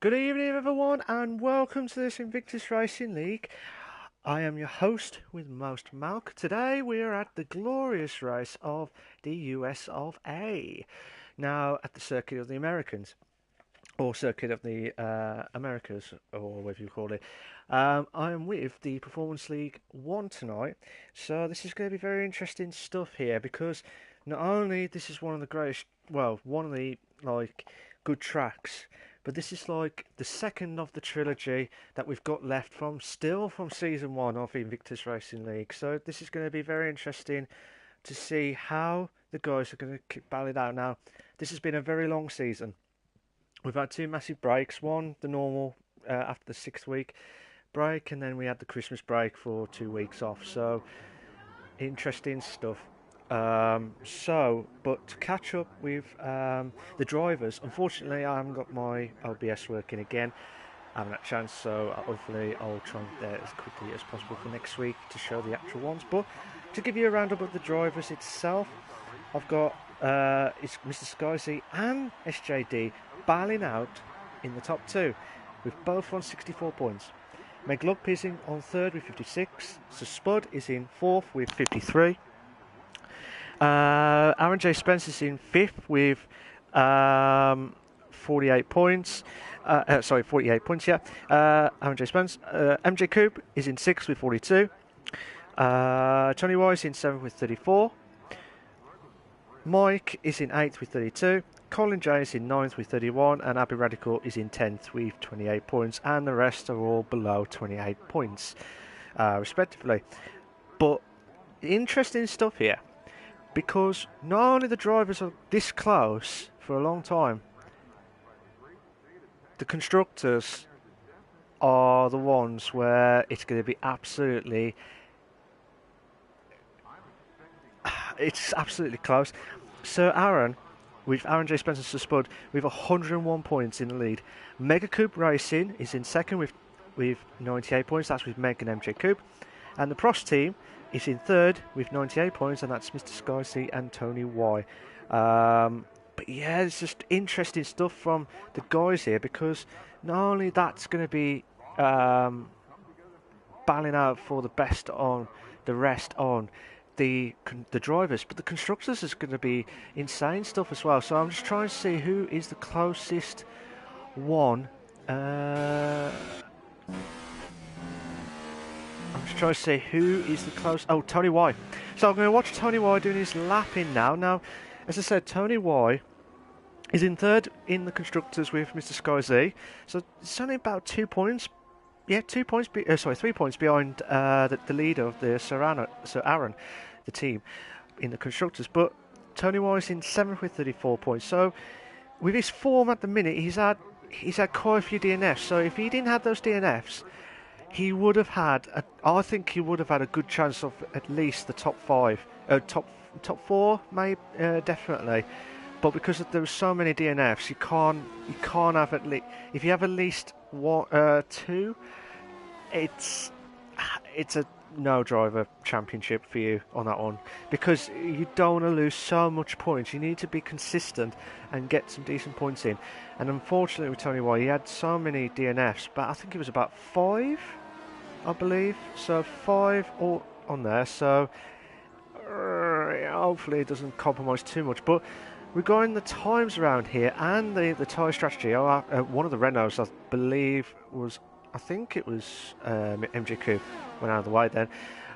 Good evening, everyone, and welcome to this Invictus Racing League. I am your host with most Malk. Today we are at the glorious race of the US of A. Now, at the Circuit of the Americans, or Circuit of the Americas, or whatever you call it. I am with the Performance League 1 tonight, so this is going to be very interesting stuff here because not only this is one of the greatest, well, one of the good tracks, but this is like the second of the trilogy that we've got left from season 1 of Invictus Racing League. So this is going to be very interesting to see how the guys are going to battle it out. Now, this has been a very long season. We've had two massive breaks. One, the normal after the 6th week break, and then we had the Christmas break for 2 weeks off. So, interesting stuff. But to catch up with the drivers, unfortunately, I haven't got my OBS working again. I haven't had a chance, so hopefully I'll try and get there as quickly as possible for next week to show the actual ones. But to give you a roundup of the drivers itself, I've got it's Mr. Skyzy and SJD battling out in the top two, with both on 64 points. Meg Luck is in on third with 56. So Spud is in fourth with 53. Aaron J. Spence is in fifth with 48 points. 48 points, yeah. Aaron J. Spence. MJ Coop is in sixth with 42. Tony Wise in seventh with 34. Mike is in 8th with 32, Colin J is in 9th with 31, and Abby Radical is in 10th with 28 points, and the rest are all below 28 points, respectively. But interesting stuff here, because not only the drivers are this close for a long time, the constructors are the ones where it's going to be absolutely close. So Aaron, with Aaron J. Spencer to Spud, with 101 points in the lead. Mega Coupe Racing is in second with 98 points. That's with Meg and MJ Coupe. And the Prost team is in third with 98 points, and that's Mr. Skycy and Tony Y. But yeah, it's just interesting stuff from the guys here, because not only that's going to be battling out for the best on the rest on the drivers, but the constructors is going to be insane stuff as well. So I'm just trying to see who is the closest one. I'm just trying to see who is the close. Oh, Tony Y. So I'm going to watch Tony Y doing his lapping now. Now, as I said, Tony Y is in third in the constructors with Mr. Sky Z. So it's only about 2 points. Yeah, 3 points behind the leader of the Sir Aaron, the team in the constructors. But Tony Wise in 7th with 34 points. So with his form at the minute, he's had quite a few DNFs. So if he didn't have those DNFs, he would have had I think he would have had a good chance of at least the top top four, maybe definitely. But because there were so many DNFs, you can't have at least, if you have at least one, two, it's a no driver championship for you on that one, because you don't want to lose so much points. You need to be consistent and get some decent points in. And unfortunately with Tony Y, he had so many DNFs, but I think it was about 5, I believe. So 5 all on there. So hopefully it doesn't compromise too much. But regarding the times around here and the tyre strategy, one of the Renaults, I believe, I think it was MJ Coupe went out of the way then.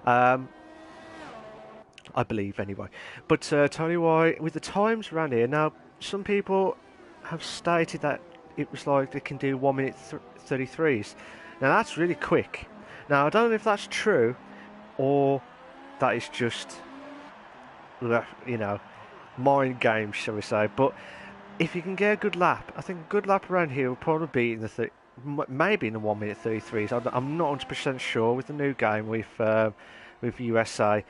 I believe anyway. But Tony Y, with the times around here, now some people have stated that it was like they can do 1 minute 33s. Now that's really quick. Now I don't know if that's true, or that is just, mind games, shall we say. But if you can get a good lap, I think a good lap around here will probably be in the maybe in the 1 minute 33s. I'm not 100% sure with the new game with USA,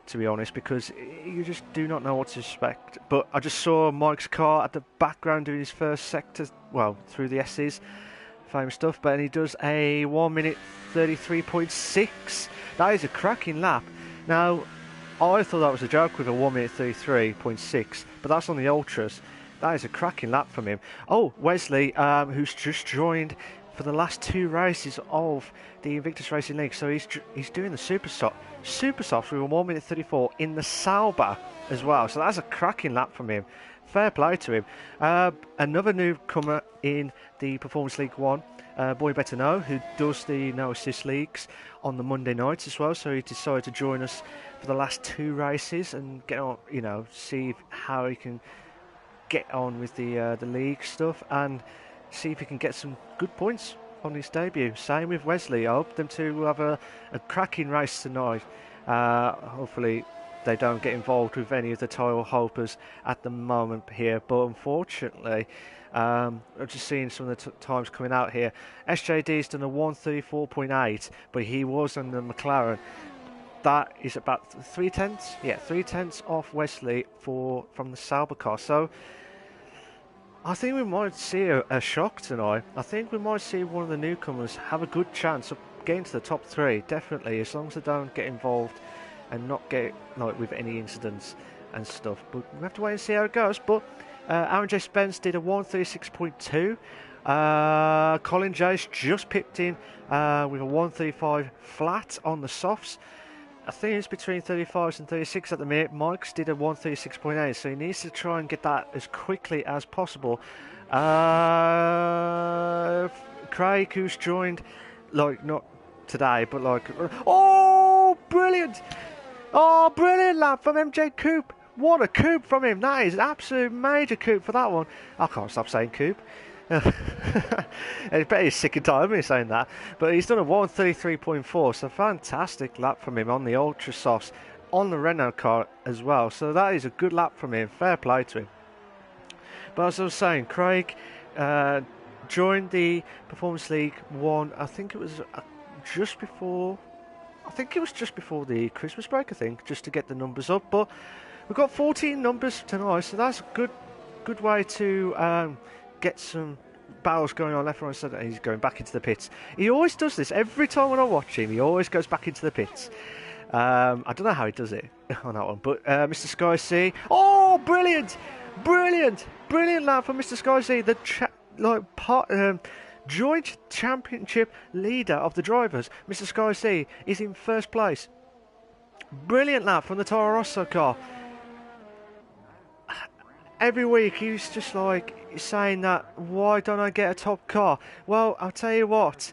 to be honest, because you just do not know what to expect. But I just saw Mike's car at the background doing his first sector, well, through the S's, famous stuff. But he does a 1 minute 33.6. That is a cracking lap. Now, I thought that was a joke with a 1 minute 33.6, but that's on the ultras. That is a cracking lap from him. Oh, Wesley, who's just joined for the last 2 races of the Invictus Racing League. So he's doing the Super Softs with 1 minute 34 in the Sauber as well. So that's a cracking lap from him. Fair play to him. Another newcomer in the Performance League 1, Boy Better Know, who does the No Assist Leagues on the Monday nights as well. So he decided to join us for the last 2 races and get on, see how he can get on with the league stuff and see if he can get some good points on his debut. Same with Wesley. I hope them two will have a cracking race tonight. Hopefully they don't get involved with any of the title hopers at the moment here, but unfortunately I'm just seeing some of the times coming out here. SJD's done a 134.8, but he was on the McLaren. That is about 3/10, 3/10 off Wesley from the Sauber car. So I think we might see a shock tonight. I think we might see one of the newcomers have a good chance of getting to the top 3, definitely, as long as they don't get involved and not get with any incidents and stuff. But we have to wait and see how it goes. But Aaron J. Spence did a 136.2. Colin Jace just pipped in with a 135 flat on the softs. I think it's between 35s and 36 at the minute. Mike's did a 136.8, so he needs to try and get that as quickly as possible. Craig, who's joined, not today, but oh, brilliant! Oh, brilliant lap from MJ Coupe. What a coupe from him. That is an absolute major coupe for that one. I can't stop saying coupe. I bet he's sick and tired of me saying that, but he's done a 133.4, so fantastic lap from him on the Ultra Softs on the Renault car as well. So that is a good lap from him. Fair play to him. But as I was saying, Craig joined the Performance League 1. I think it was just before the Christmas break. I think just to get the numbers up. But we've got 14 numbers tonight, so that's a good way to get some battles going on left, right, and centre. He's going back into the pits. He always does this every time when I watch him. He always goes back into the pits. I don't know how he does it on that one, but Mr. Sky C. Oh, brilliant lap from Mr. Sky C, the joint championship leader of the drivers. Mr. Sky C is in first place. Brilliant lap from the Toro Rosso car. Every week he's just saying that, why don't I get a top car? Well, I'll tell you what,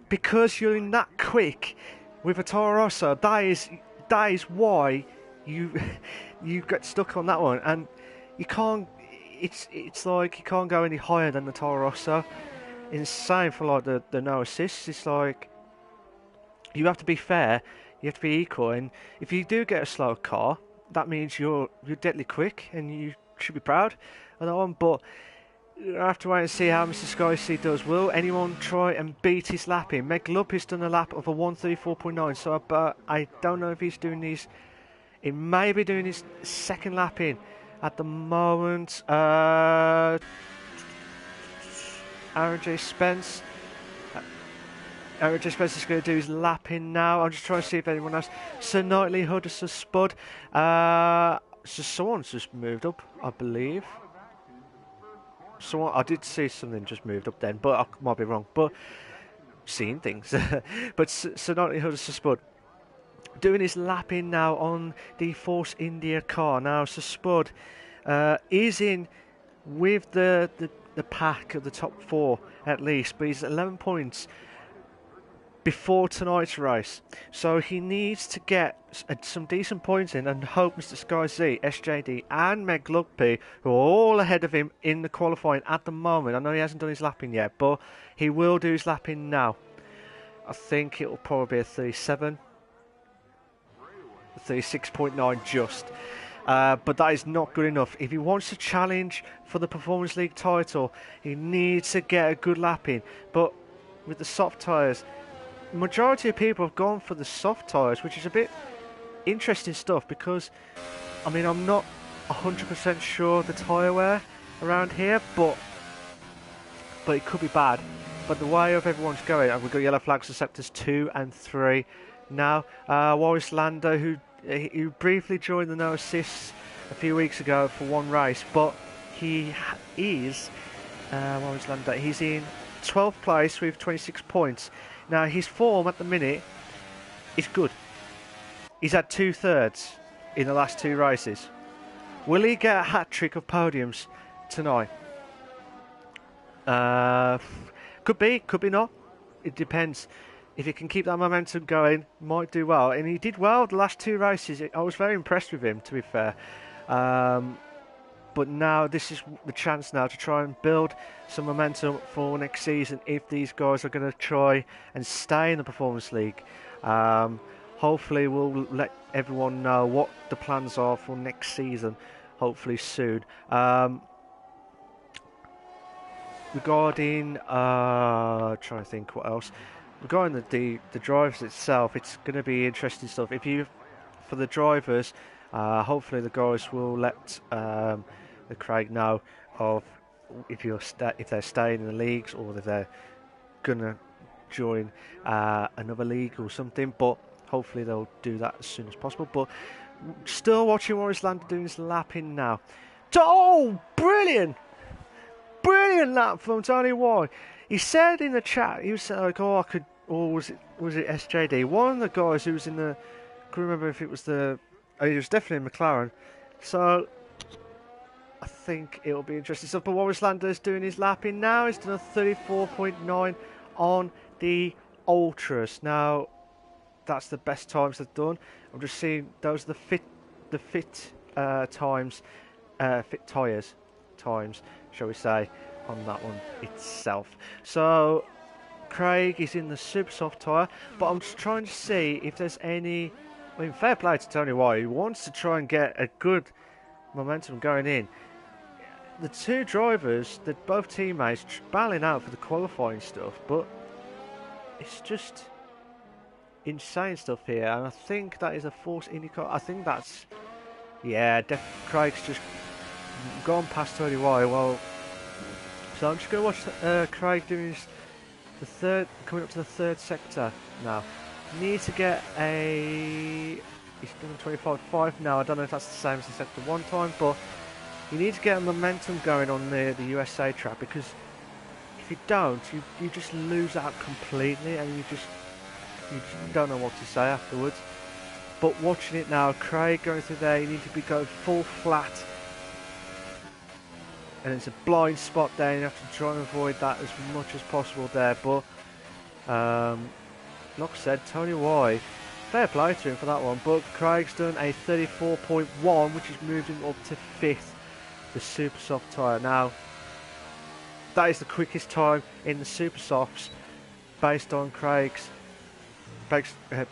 because you're in that quick with a Toro Rosso, that is why you get stuck on that one, and you can't. It's like you can't go any higher than the Toro Rosso. Insane for the no assists. It's like you have to be fair, you have to be equal, and if you do get a slow car, that means you're deadly quick, and you should be proud of that one. But you have to wait and see how Mr. Sky C does. Will anyone try and beat his lap in? Meg Lupp has done a lap of a 134.9, so I don't know if he's doing these. He may be doing his second lap in at the moment. Aaron J. Spence. Aaron J. Spence is going to do his lap in now. I'm just trying to see if anyone else. Sir Knightley Hood has spud. So someone's just moved up, I believe. I did see something just moved up then, but I might be wrong. But seeing things. But Sir Knightley Hood has spud. Doing his lap in now on the Force India car. Now, Sir Spud is in with the pack of the top 4 at least, but he's 11 points before tonight's race, so he needs to get some decent points in and hope Mr. Sky Z, SJD and Meg Lugby, who are all ahead of him in the qualifying at the moment. I know he hasn't done his lapping yet, but he will do his lapping now. I think it will probably be a 37, 36.9 just. But that is not good enough. If he wants to challenge for the Performance League title, he needs to get a good lap in. But with the soft tyres, majority of people have gone for the soft tyres, which is a bit interesting stuff, because I mean, I'm not 100% sure the tyre wear around here, but it could be bad. But the way of everyone's going, and we've got yellow flags for sectors 2 and 3 now. Wallace Lando, who briefly joined the no assists a few weeks ago for one race, but is what was Lando? He's in 12th place with 26 points. Now his form at the minute is good. He's had 2/3 in the last 2 races. Will he get a hat-trick of podiums tonight? Could be not. It depends. If he can keep that momentum going, might do well. And he did well the last 2 races. I was very impressed with him, to be fair. But now this is the chance now to try and build some momentum for next season if these guys are going to try and stay in the Performance League. Hopefully we'll let everyone know what the plans are for next season, hopefully soon. Regarding, trying to think what else. Regarding the drivers itself, it's going to be interesting stuff. For the drivers, hopefully the guys will let the Craig know of if they're staying in the leagues or if they're gonna join another league or something. But hopefully they'll do that as soon as possible. But still watching Maurice Lando doing his lapping now. Oh, brilliant! Brilliant lap from Tony White. He said in the chat, he was like, "Oh, I could," or was it SJD? One of the guys who was in the, I can't remember if it was it was definitely in McLaren. So I think it'll be interesting stuff. But Maurice Lando is doing his lapping now. He's done a 34.9 on the Ultras. Now that's the best times they've done. I'm just seeing those are the fit times, fit tyres times, shall we say, on that one itself. So Craig is in the super soft tyre, but I'm just trying to see if there's any. I mean, fair play to Tony White. He wants to try and get a good momentum going in. The 2 drivers, they're both teammates, battling out for the qualifying stuff, but it's just insane stuff here. And I think that is a Force IndyCar. I think that's, yeah, Craig's just gone past Tony White. Well, so I'm just going to watch Craig doing coming up to the 3rd sector now. Need to get he's done 25.5 now. I don't know if that's the same as the sector 1 time, but you need to get a momentum going on the USA track, because if you don't, you just lose out completely, and you just don't know what to say afterwards. But watching it now, Craig going through there, you need to be going full flat, and it's a blind spot there. You have to try and avoid that as much as possible there. But like I said, Tony White, fair play to him for that one. But Craig's done a 34.1, which has moved him up to 5th, the super soft tyre. Now that is the quickest time in the super softs, based on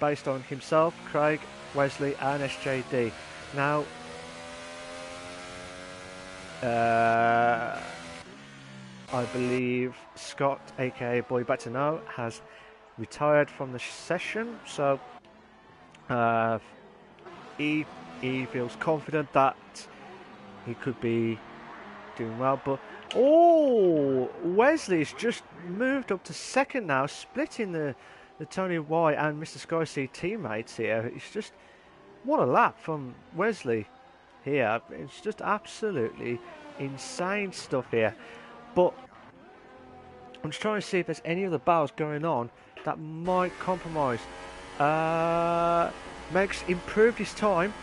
based on himself, Craig, Wesley and SJD. Now I believe Scott, aka Boy Better Know, has retired from the session, so he feels confident that he could be doing well. But Wesley's just moved up to 2nd now, splitting the Tony White and Mr. Sky teammates here. It's just, what a lap from Wesley here. It's just absolutely insane stuff here. But I'm just trying to see if there's any other battles going on that might compromise. Meg's improved his time,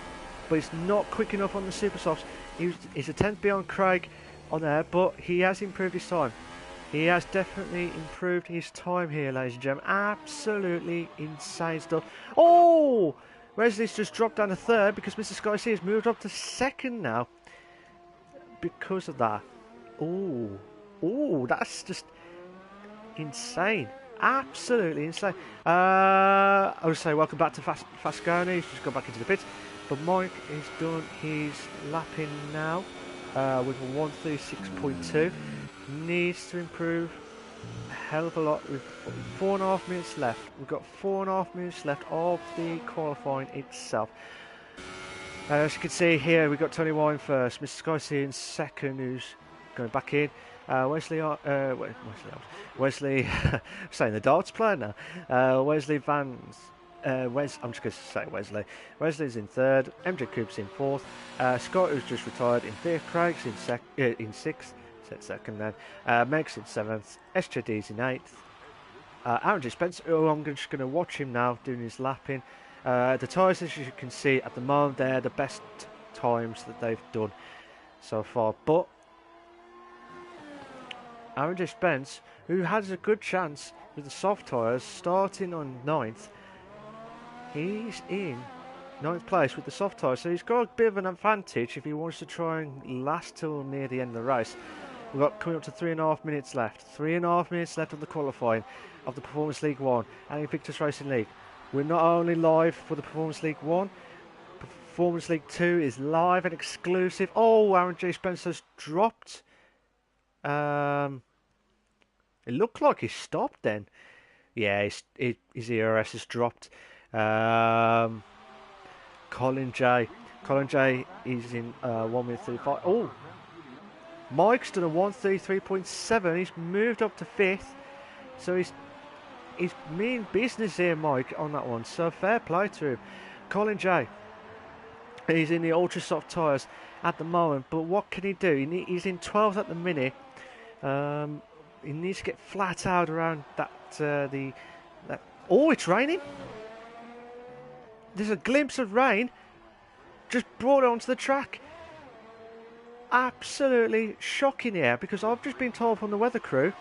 but he's not quick enough on the super softs. He's a 10th beyond Craig on there, but he has improved his time. He has definitely improved his time here, ladies and gentlemen. Absolutely insane stuff. Oh! Wesley's just dropped down to 3rd because Mr. Sky C has moved up to 2nd now because of that. Oh, that's just insane. Absolutely insane. I would say welcome back to Fasconi. He's just gone back into the pits. But Mike is done his lapping now with a 136.2. Needs to improve a hell of a lot. With 4.5 minutes left. We've got 4.5 minutes left of the qualifying itself. As you can see here, we've got Tony Wine first, Mr. Sky in 2nd, who's going back in. Wesley, saying the darts player now. Wesley Vans I'm just going to say Wesley. Wesley's in third. MJ Coop's in fourth. Scott, who's just retired, in fifth. Craig's in sixth. Said second then. Meg's in seventh. SJD's in eighth. Aaron J. Spencer, who I'm just going to watch him now doing his lapping. The tyres, as you can see at the moment, they're the best times that they've done so far. But Aaron J. Spence, who has a good chance with the soft tyres, starting on ninth, he's in ninth place with the soft tyres, so he's got a bit of an advantage if he wants to try and last till near the end of the race. We've got coming up to 3.5 minutes left. 3.5 minutes left of the qualifying of the Performance League 1 and Invictus Racing League. We're not only live for the Performance League 1, Performance League 2 is live and exclusive. Oh, Aaron J. Spencer's dropped. It looked like he stopped then. Yeah, his ERS has dropped. Colin J is in 1 minute 35. Oh, Mike's done a 1:33.7. He's moved up to fifth, so he's mean business here, Mike, on that one. So fair play to him. Colin J, he's in the ultra soft tyres at the moment, but what can he do? He's in 12th at the minute. He needs to get flat out around that. Oh, it's raining. There's a glimpse of rain just brought onto the track. Absolutely shocking here, because I've just been told from the weather crew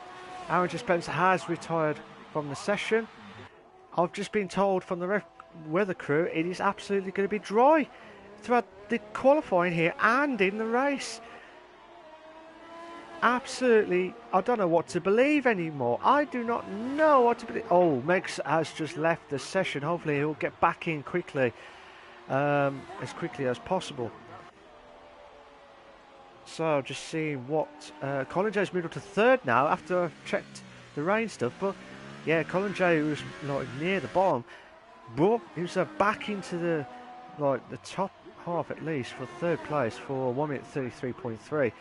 Aaron J. Spencer has retired from the session. I've just been told from the weather crew it is absolutely going to be dry throughout the qualifying here and in the race. Absolutely, I don't know what to believe anymore. I do not know what to believe. Oh, Megs has just left the session. Hopefully he'll get back in quickly, as quickly as possible. So just seeing what Colin J's moved up to third now after I've checked the rain stuff. But yeah, Colin J, who was like near the bottom, brought himself back into the top half at least for third place for 1 minute 33.3.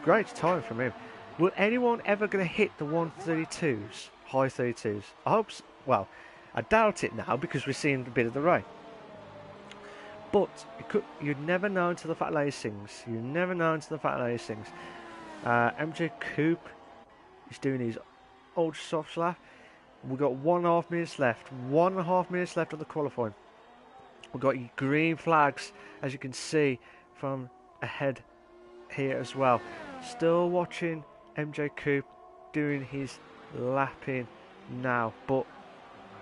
Great time from him. Will anyone ever going to hit the 132s, high 32s? I hope so. Well, I doubt it now because we're seeing a bit of the rain. But you'd never know until the fat lady sings. You never know until the fat lady sings. MJ Coop is doing his ultra soft lap. We've got 1.5 minutes left. 1.5 minutes left of the qualifying. We've got green flags, as you can see from ahead here as well. Still watching MJ Coop doing his lapping now, but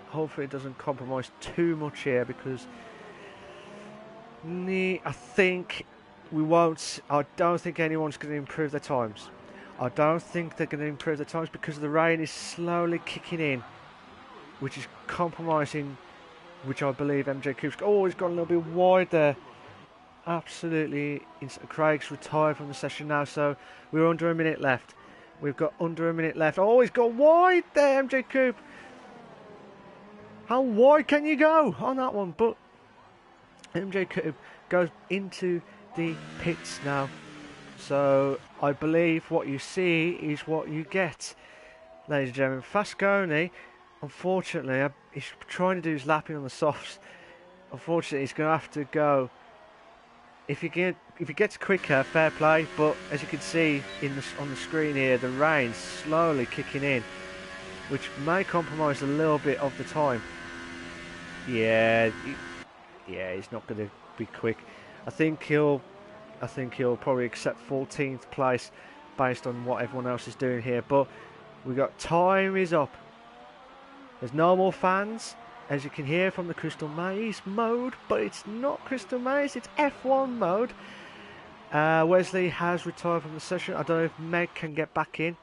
hopefully it doesn't compromise too much here, because I think we won't. I don't think anyone's going to improve their times. I don't think they're going to improve their times because the rain is slowly kicking in, which is compromising, which I believe MJ Coop's. Oh, he's got a little bit wide there. Absolutely. Craig's retired from the session now, so we're under a minute left. We've got under a minute left. Oh, he's got wide there, MJ Coop. How wide can you go on that one? But MJ Coop goes into the pits now. So I believe what you see is what you get, ladies and gentlemen. Fasconi, unfortunately, he's trying to do his lapping on the softs. Unfortunately, he's going to have to go. If he gets quicker, fair play. But as you can see on the screen here, the rain's slowly kicking in, which may compromise a little bit of the time. Yeah, he's not going to be quick. I think he'll probably accept 14th place based on what everyone else is doing here. But we got time is up. There's no more fans, as you can hear from the Crystal Maze mode, but it's not Crystal Maze, it's F1 mode. Wesley has retired from the session. I don't know if Meg can get back in.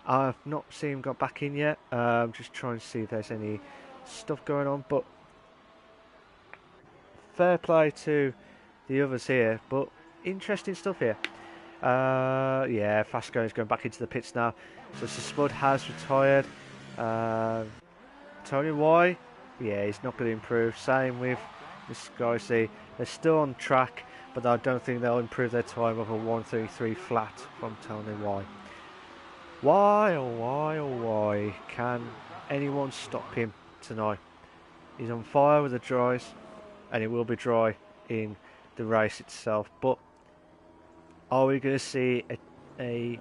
I've not seen him got back in yet. I'm just trying to see if there's any stuff going on, but fair play to the others here. But interesting stuff here. Yeah, Fasco is going back into the pits now. So Spud has retired. Tony Y, yeah, he's not going to improve. Same with this guy. See, they're still on track, but I don't think they'll improve their time of a 1:33 flat from Tony Y. Why, oh why, oh why can anyone stop him tonight? He's on fire with the dries, and it will be dry in the race itself. But are we going to see a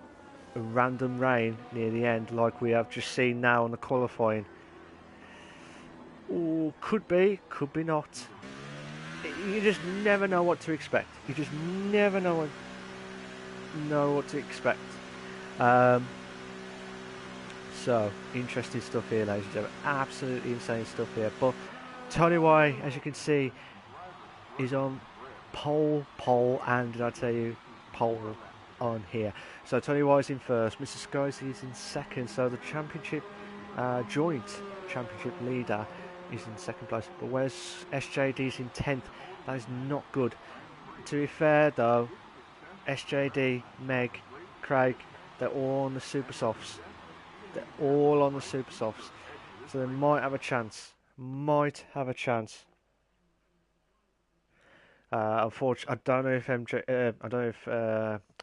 random rain near the end like we have just seen now on the qualifying? Ooh, could be not. You just never know what to expect. You just never know what to expect. So, interesting stuff here, ladies and gentlemen. Absolutely insane stuff here. But Tony Y, as you can see, is on pole, and did I tell you, pole on here. So Tony Y is in first. Mr. Skies is in second. So the championship, joint championship leader is in second place. But where's SJD's in 10th? That is not good. To be fair though, SJD, Meg, Craig, they're all on the super softs. They're all on the super softs. So they might have a chance. Unfortunately, I don't know if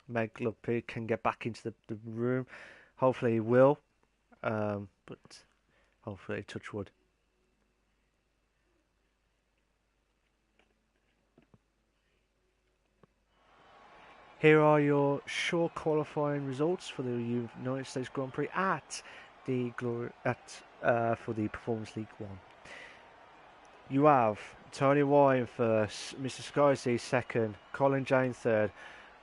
Meg Luppy can get back into the room. Hopefully he will, but hopefully touch wood. Here are your short qualifying results for the United States Grand Prix for the Performance League 1. You have Tony Y in first, Mr. Skyzy second, Colin Jane third,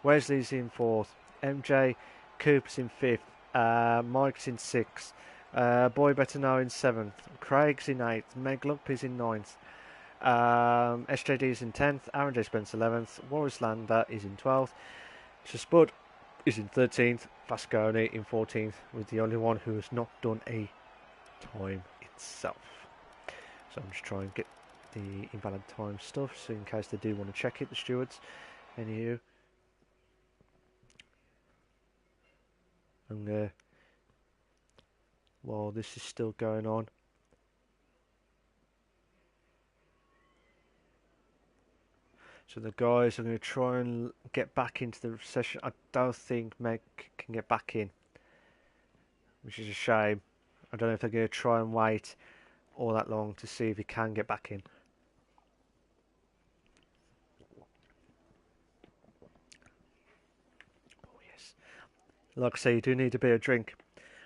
Wesley's in fourth, MJ Cooper's in fifth, Mike's in sixth, Boy Better Know in seventh, Craig's in eighth, Meg Lumpy's in ninth, SJD's in 10th, Aaron J. Spence 11th, Warris Lander is in 12th, Sir Spud is in 13th, Vasconi in 14th, with the only one who has not done a time itself. So I'm just trying to get the invalid time stuff, so in case they do want to check it, the stewards. Anywho, and while this is still going on, so the guys are going to try and get back into the session. I don't think Meg can get back in, which is a shame. I don't know if they're going to try and wait all that long to see if he can get back in. Oh yes, like I say, you do need a bit of drink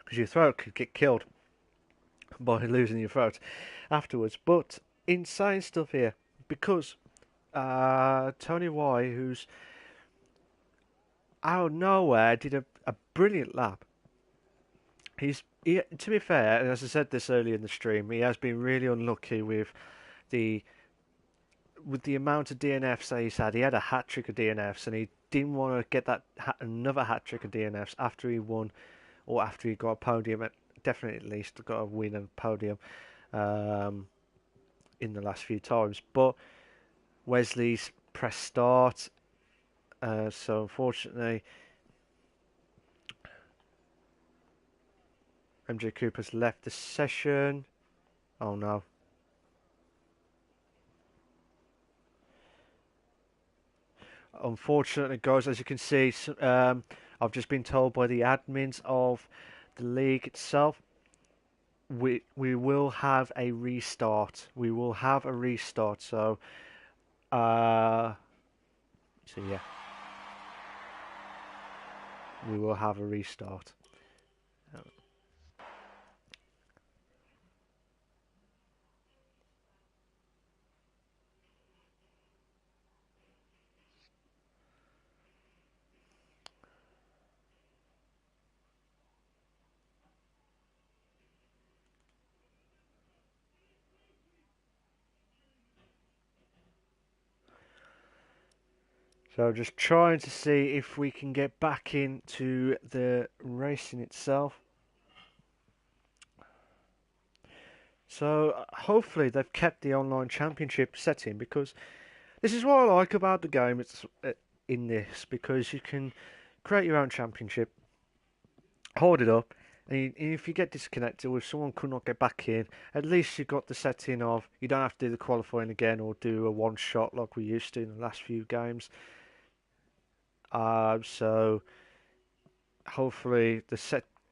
because your throat could get killed by losing your throat afterwards. But insane stuff here, because Tony Y, who's out of nowhere, did a brilliant lap. To be fair, and as I said this earlier in the stream, he has been really unlucky with the amount of DNFs that he's had. He had a hat trick of DNFs, and he didn't want to get another hat trick of DNFs after he won, or after he got a podium. Definitely, at least got a win and podium in the last few times. But Wesley's pressed start, so unfortunately, MJ Cooper's left the session. Oh no. Unfortunately, guys, as you can see, I've just been told by the admins of the league itself, we will have a restart. We will have a restart. So yeah, we will have a restart. So just trying to see if we can get back into the racing itself. So hopefully they've kept the online championship setting, because this is what I like about the game. It's in this, because you can create your own championship, hold it up, and if you get disconnected or if someone could not get back in, at least you've got the setting of you don't have to do the qualifying again or do a one shot like we used to in the last few games. So hopefully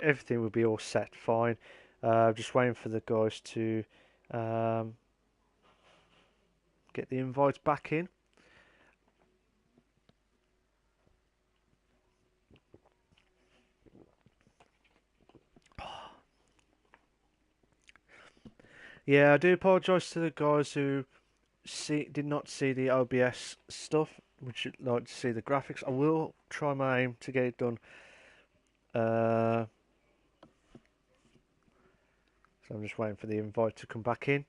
everything will be all set fine. Just waiting for the guys to get the invites back in. Yeah, I do apologise to the guys who did not see the OBS stuff, which would like to see the graphics. I will try my aim to get it done. So I'm just waiting for the invite to come back in.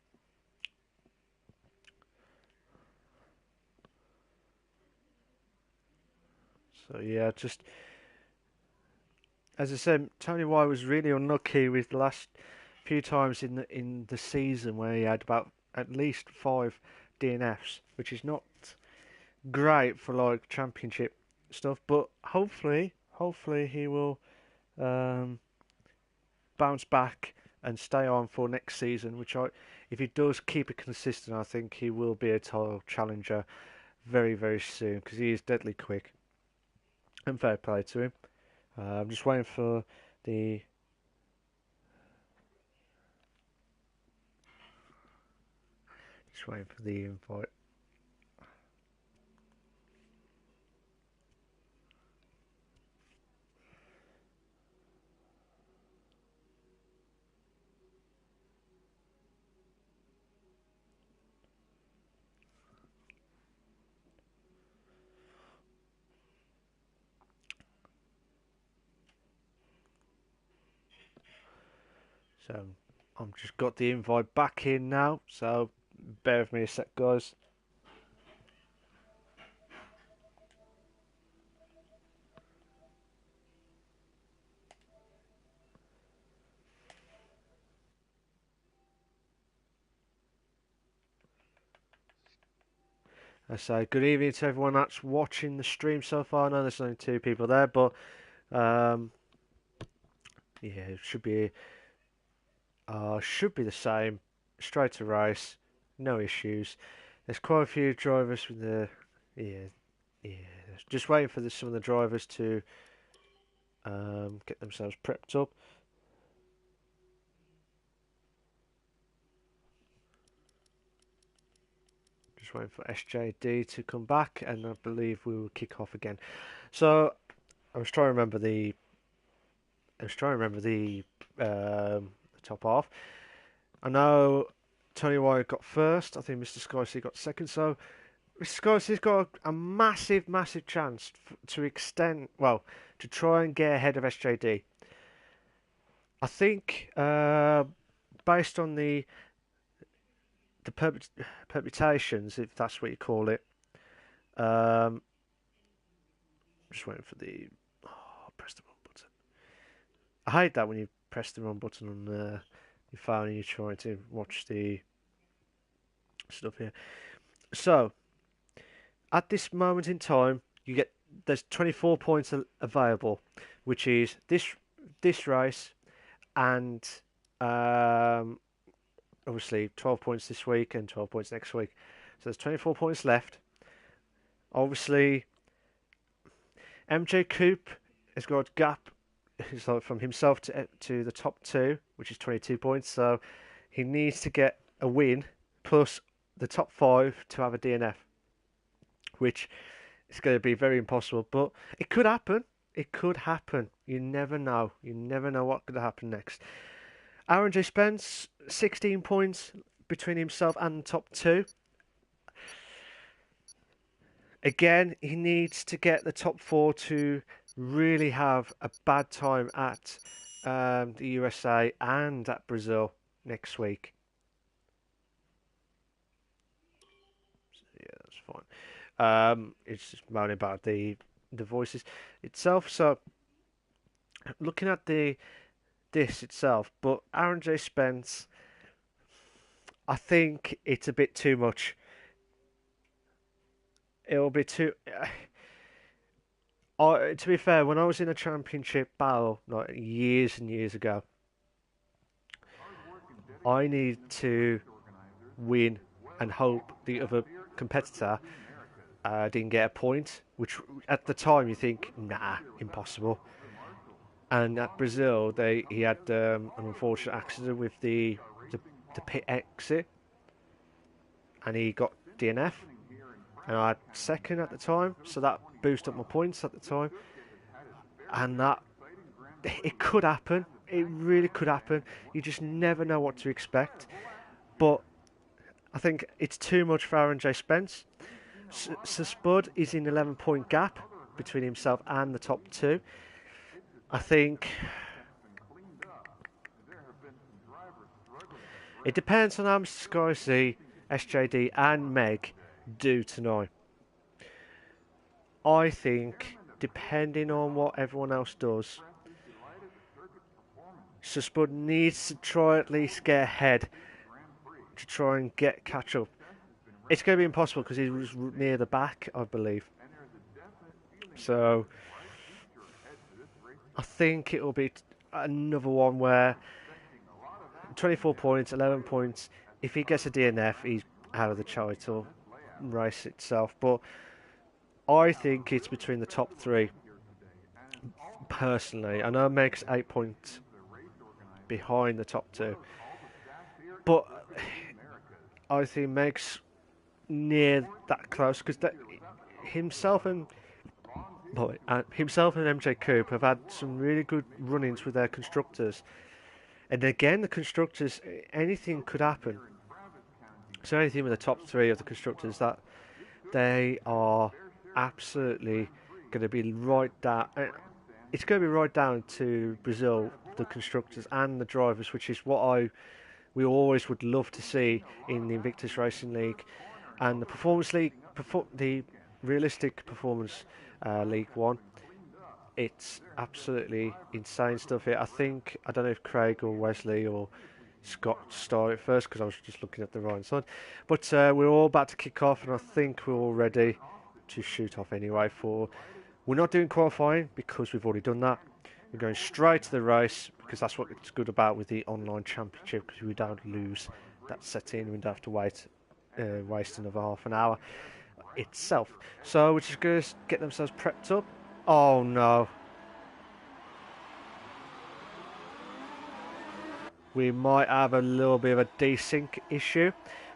So yeah, just as I said, Tony White was really unlucky with the last few times in the season where he had about at least 5 DNFs, which is not great for like championship stuff. But hopefully he will bounce back and stay on for next season. If he does keep it consistent, I think he will be a title challenger very, very soon because he is deadly quick. And fair play to him. I'm just waiting for the invite. So I've just got the invite back in now, so bear with me a sec, guys. I say good evening to everyone that's watching the stream so far. I know there's only 2 people there, but yeah, it should be the same. Straight to race, no issues. There's quite a few drivers with the just waiting for some of the drivers to get themselves prepped up. Just waiting for SJD to come back, and I believe we will kick off again. So I was trying to remember the top half. I know Tony White got first. I think Mr. Scorsese got second. So Mr. Scorsese's got a massive, massive chance to extend. Well, to try and get ahead of SJD. I think based on the permutations, if that's what you call it. Just waiting for the. Oh, press the wrong button. I hate that when you press the wrong button on your phone and you're trying to watch the stuff here. So, at this moment in time, there's 24 points available, which is this race and obviously 12 points this week and 12 points next week. So there's 24 points left. Obviously, MJ Coupe has got a gap from himself to the top 2, which is 22 points. So he needs to get a win plus the top 5 to have a DNF, which is going to be very impossible. But it could happen. It could happen. You never know. You never know what could happen next. Aaron J. Spence, 16 points between himself and the top 2. Again, he needs to get the top 4 to really have a bad time at the USA and at Brazil next week. So, yeah, that's fine. It's just moaning about the voices itself. So, looking at this itself, but Aaron J. Spence, I think it's a bit too much. It'll be too. To be fair, when I was in a championship battle like years and years ago, I need to win and hope the other competitor didn't get a point, which at the time you think, nah, impossible. And at Brazil, he had an unfortunate accident with the pit exit, and he got DNF, and I had second at the time, so that boosted up my points at the time. And that, it could happen. It really could happen. You just never know what to expect. But I think it's too much for Aaron J. Spence. So Spud is in 11-point gap between himself and the top two. I think it depends on how Mr. Scorsese, SJD and Meg do tonight. I think, depending on what everyone else does, so Spud needs to try at least get ahead to try and catch up. It's going to be impossible because he was near the back, I believe. So I think it will be another one where 24 points, 11 points. If he gets a DNF, he's out of the title race itself. But I think it's between the top three. Personally, I know Meg's 8 points behind the top two, but I think Meg's near that close because himself and MJ Coupe have had some really good run-ins with their constructors, and again the constructors, anything could happen. So anything with the top three of the constructors, that they are absolutely going to be right down. It's going to be right down to Brazil, the constructors and the drivers, which is what we always would love to see in the Invictus Racing League and the Performance League, the Realistic Performance League 1. It's absolutely insane stuff here. I don't know if Craig or Wesley or Scott started first because I was just looking at the right side. But we're all about to kick off, and I think we're all ready to shoot off anyway. We're not doing qualifying because we've already done that. We're going straight to the race because that's what it's good about with the online championship, because we don't lose that setting. We don't have to waste another half an hour itself. So we're just going to get themselves prepped up. Oh no. We might have a little bit of a desync issue.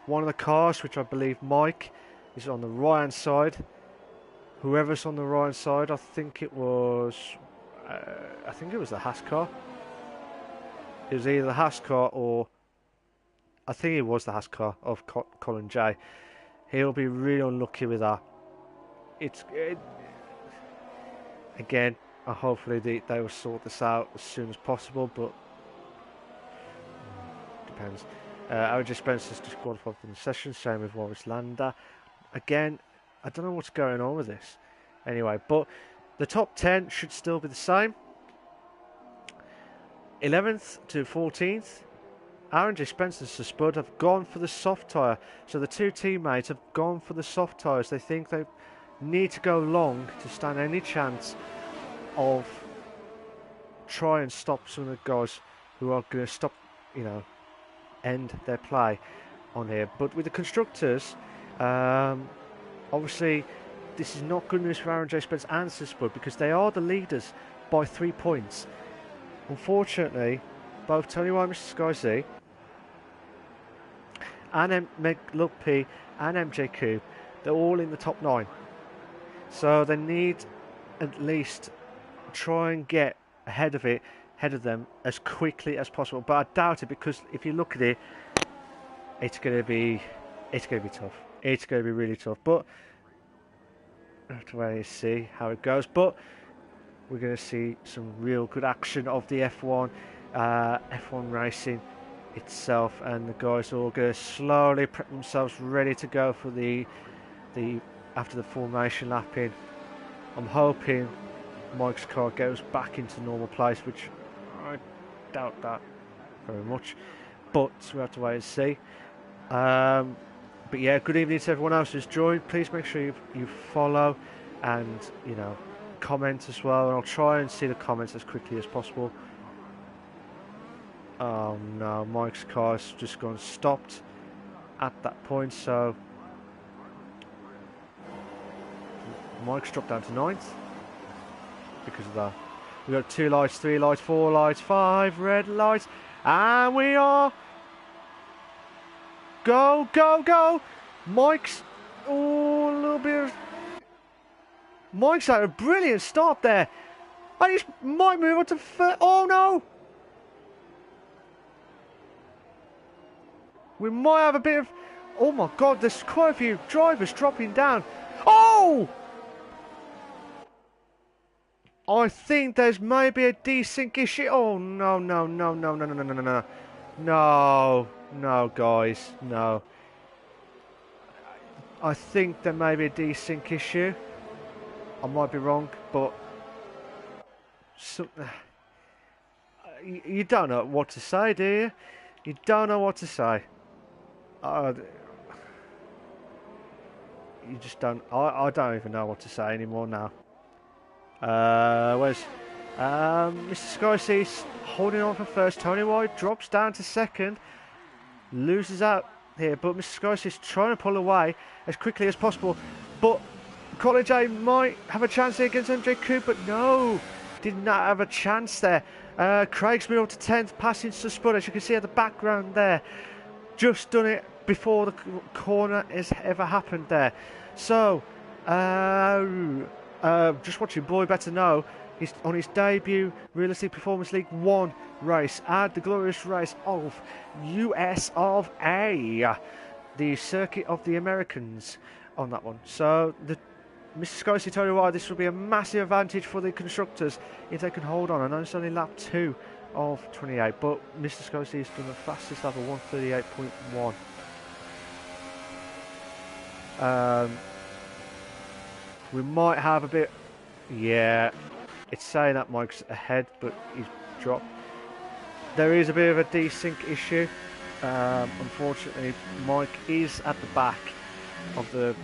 One of the cars, which I believe Mike, is on the right hand side. Whoever's on the right hand side, I think it was the Haas car. It was either the Haas car or I think it was the Haas car of Colin J. He'll be really unlucky with that. Again, hopefully they will sort this out as soon as possible, but depends. RJ Spencer's disqualified from the session, same with Wallace Lander. Again, I don't know what's going on with this. Anyway, but the top 10 should still be the same. 11th to 14th, Aaron J. Spencer and Sir Spud have gone for the soft tyre. So the two teammates have gone for the soft tyres. They think they need to go long to stand any chance of try and stop some of the guys who are going to stop, end their play on here. But with the constructors, obviously this is not good news for Aaron J. Spence and Sir Spud because they are the leaders by 3 points. Unfortunately, both Tony White and Mr. Scorsese and Meg Luppy and MJ Coupe, they're all in the top 9. So they need at least try and get ahead of them as quickly as possible. But I doubt it, because if you look at it, it's going to be tough. It's going to be really tough. But I have to wait and see how it goes. But we're going to see some real good action of the F1 racing itself, and the guys are all going to slowly prep themselves ready to go for the after the formation lapping. I'm hoping Mike's car goes back into normal place, which I doubt that very much, but we have to wait and see. But yeah, good evening to everyone else who's joined. Please make sure you follow and comment as well, and I'll try and see the comments as quickly as possible. Oh no, Mike's car's just gone stopped at that point, so Mike's dropped down to 9th because of that. We've got 2 lights, 3 lights, 4 lights, 5 red lights, and we are go, go, go! Mike's Oh, a little bit of... Mike's had a brilliant start there. And he might move on to third. Oh, no. We might have a bit of... Oh, my God, there's quite a few drivers dropping down. Oh! I think there's maybe a desync issue. Oh, no, no, no, no, no, no, no, no, no, no. No, no, guys, no. I think there may be a desync issue. I might be wrong, but... you don't know what to say, do you? You don't know what to say. You just don't... I don't even know what to say anymore now. Where's Mr. Skysea's holding on for first. Tony White drops down to second, loses out here, but Mr. Skysea's trying to pull away as quickly as possible. But College A might have a chance here against MJ Coupe, but no, did not have a chance there. Craig's moved up to 10th, passing to Spud, as you can see at the background there. Just done it before the corner has ever happened there. So, just watching Boy Better Know, he's on his debut Realistic Performance League 1 race at the glorious race of US of A, the Circuit of the Americans on that one. So the Mr. Scorsese told you why this will be a massive advantage for the constructors if they can hold on. I know it's only lap 2 of 28, but Mr. Scorsese has done the fastest lap of 1:38.1. We might have a bit... Yeah, it's saying that Mike's ahead, but he's dropped. There is a bit of a desync issue. Unfortunately, Mike is at the back of the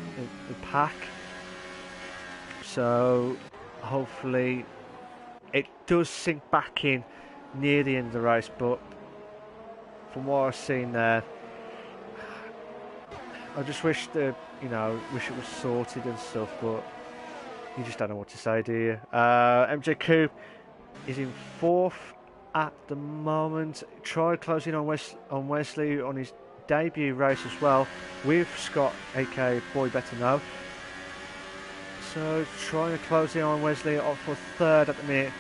pack. So, hopefully, it does sync back in near the end of the race. But from what I've seen there, I just wish that, wish it was sorted and stuff, but you just don't know what to say, do you? MJ Coupe is in 4th at the moment. Tried closing on Wesley on his debut race as well with Scott, aka Boy Better Know. So trying to close in on Wesley for 3rd at the minute.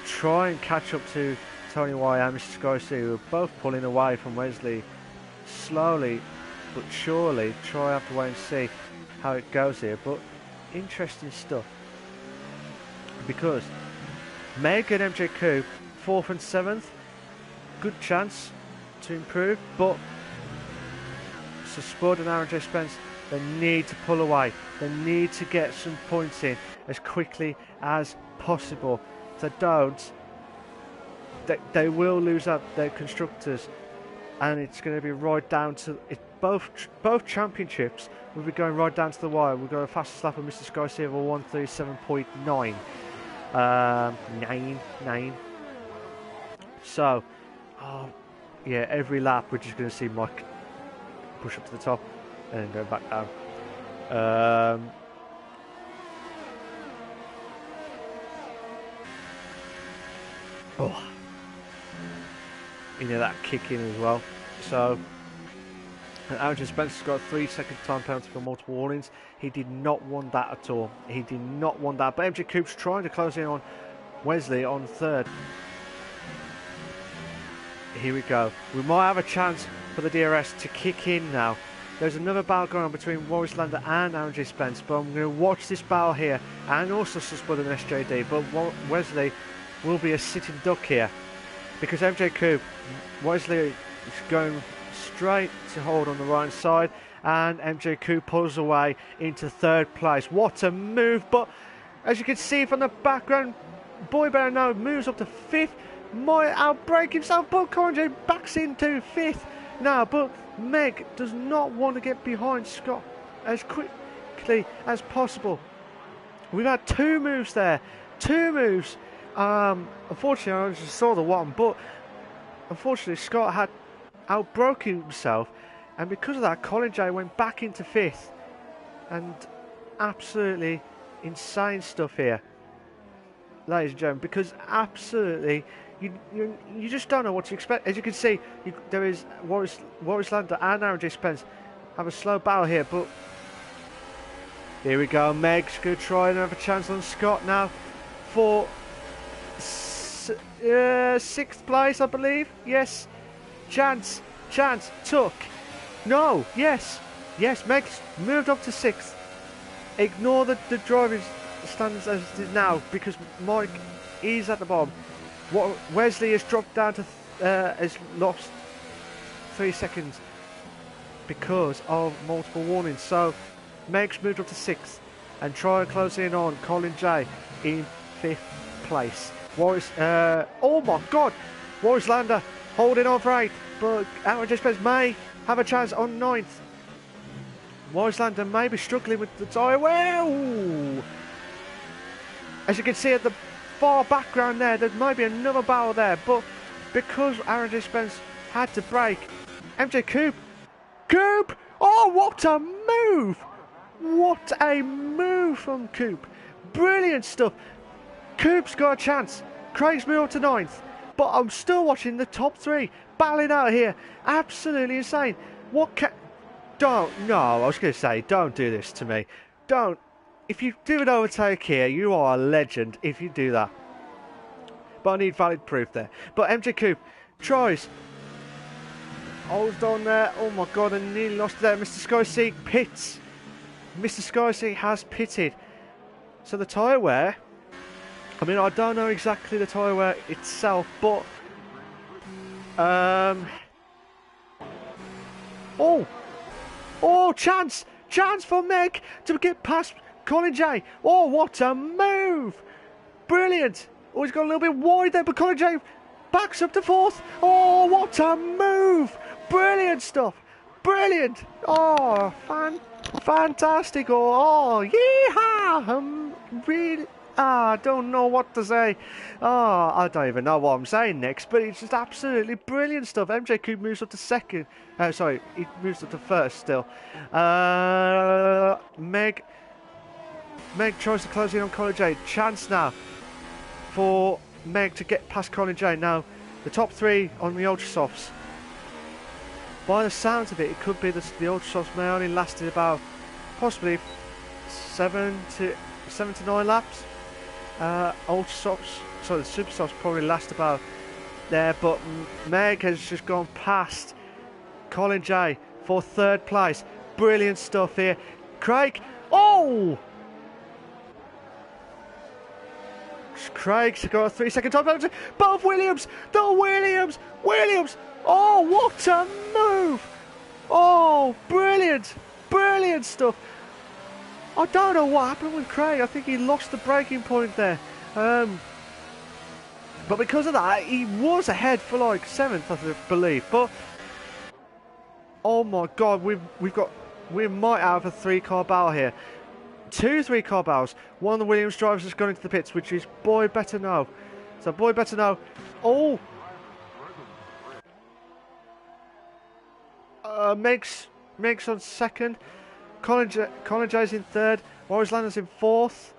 Try and catch up to Tony Y and Mr. Scorsese, who are both pulling away from Wesley slowly but surely. Try have to wait and see how it goes here, but interesting stuff, because Meg and MJ Coupe 4th and 7th, good chance to improve, but so Spud and Aaron J. Spence, they need to pull away. They need to get some points in as quickly as possible. If they don't, they will lose out their constructors, and it's going to be right down to it. Both championships will be going right down to the wire. We've got a fastest lap of Mr. Scorsese of 1:37.9. 9. So, yeah, every lap we're just going to see Mike push up to the top and then go back down. That kick in as well. So, Aaron Spencer's got a 3-second time penalty for multiple warnings. He did not want that at all. He did not want that. But MJ Coupe's trying to close in on Wesley on 3rd. Here we go. We might have a chance for the DRS to kick in now. There's another battle going on between Warwick Lander and Aaron J. Spence, but I'm going to watch this battle here, and also Spud and SJD. But Wesley will be a sitting duck here, because MJ Coupe, Wesley is going straight to hold on the right side, and MJ Coupe pulls away into 3rd place. What a move! But as you can see from the background, Boy Better Know moves up to 5th, might outbreak himself, but Conjay backs into 5th now. But Meg does not want to get behind Scott as quickly as possible. We've had 2 moves there, 2 moves. Unfortunately, I just saw the one, but unfortunately Scott had outbroken himself, and because of that, Colin J went back into 5th, and absolutely insane stuff here, ladies and gentlemen, because absolutely you just don't know what to expect. As you can see, there is Warwick Lander and Aaron J. Spence have a slow battle here, but Here we go. Meg's going to try and have a chance on Scott now for 6th place, I believe. Yes. Chance. Took. No. Yes. Meg's moved up to 6th. Ignore the driving standards as it is now because Mike is at the bottom. Wesley has dropped down to has lost 3 seconds because of multiple warnings. So Meg's moved up to 6th and try and close in on Colin J in 5th place. Oh my God, Warwick Lander holding on for 8th, but Aaron Spence may have a chance on 9th. Warwick Lander may be struggling with the tyre. Well, as you can see at the far background there might be another barrel there, but because Aaron Spence had to brake, MJ Coupe, oh what a move! What a move from Coupe. Brilliant stuff. Coupe's got a chance. Craig's moved up to 9th. But I'm still watching the top 3 battling out here. Absolutely insane. I was going to say, don't do this to me. Don't. If you do an overtake here, you are a legend if you do that. But I need valid proof there. But MJ Coupe tries. Holds on there. Oh my God, I nearly lost it there. Mr. Skyseek pits. Mr. Skyseek has pitted. So the tyre wear, I mean, I don't know exactly the tyre wear itself, but chance for Meg to get past Colin J. Oh, what a move! Brilliant. Oh, he's got a little bit wide there, but Colin J backs up to 4th. Oh, what a move! Brilliant stuff. Brilliant. Oh, fantastic. Oh, yeehaw! Really, I don't know what to say. Oh, I don't even know what I'm saying next, but it's just absolutely brilliant stuff. MJ Coupe moves up to 2nd. Sorry, he moves up to 1st still. Meg tries to close in on Colin J. Chance now for Meg to get past Colin J. Now, the top 3 on the Ultra Softs. By the sounds of it, it could be the Ultra Softs may only lasted about possibly 7 to 9 laps. Ultra Softs, sorry, the Super Softs probably last about there, but Meg has just gone past Colin J for 3rd place. Brilliant stuff here. Craig's got a 3-second time penalty. Both Williams. Oh, what a move! Oh, brilliant stuff. I don't know what happened with Craig. I think he lost the braking point there. But because of that, he was ahead for like 7th, I believe. But oh my God, we might have a 3-car battle here. 2 3-car battles. One of the Williams drivers has gone into the pits, which is Boy Better Know. So Boy Better Know. Oh, Meg's on 2nd. Colin J's in 3rd. Warwick Lander's in 4th.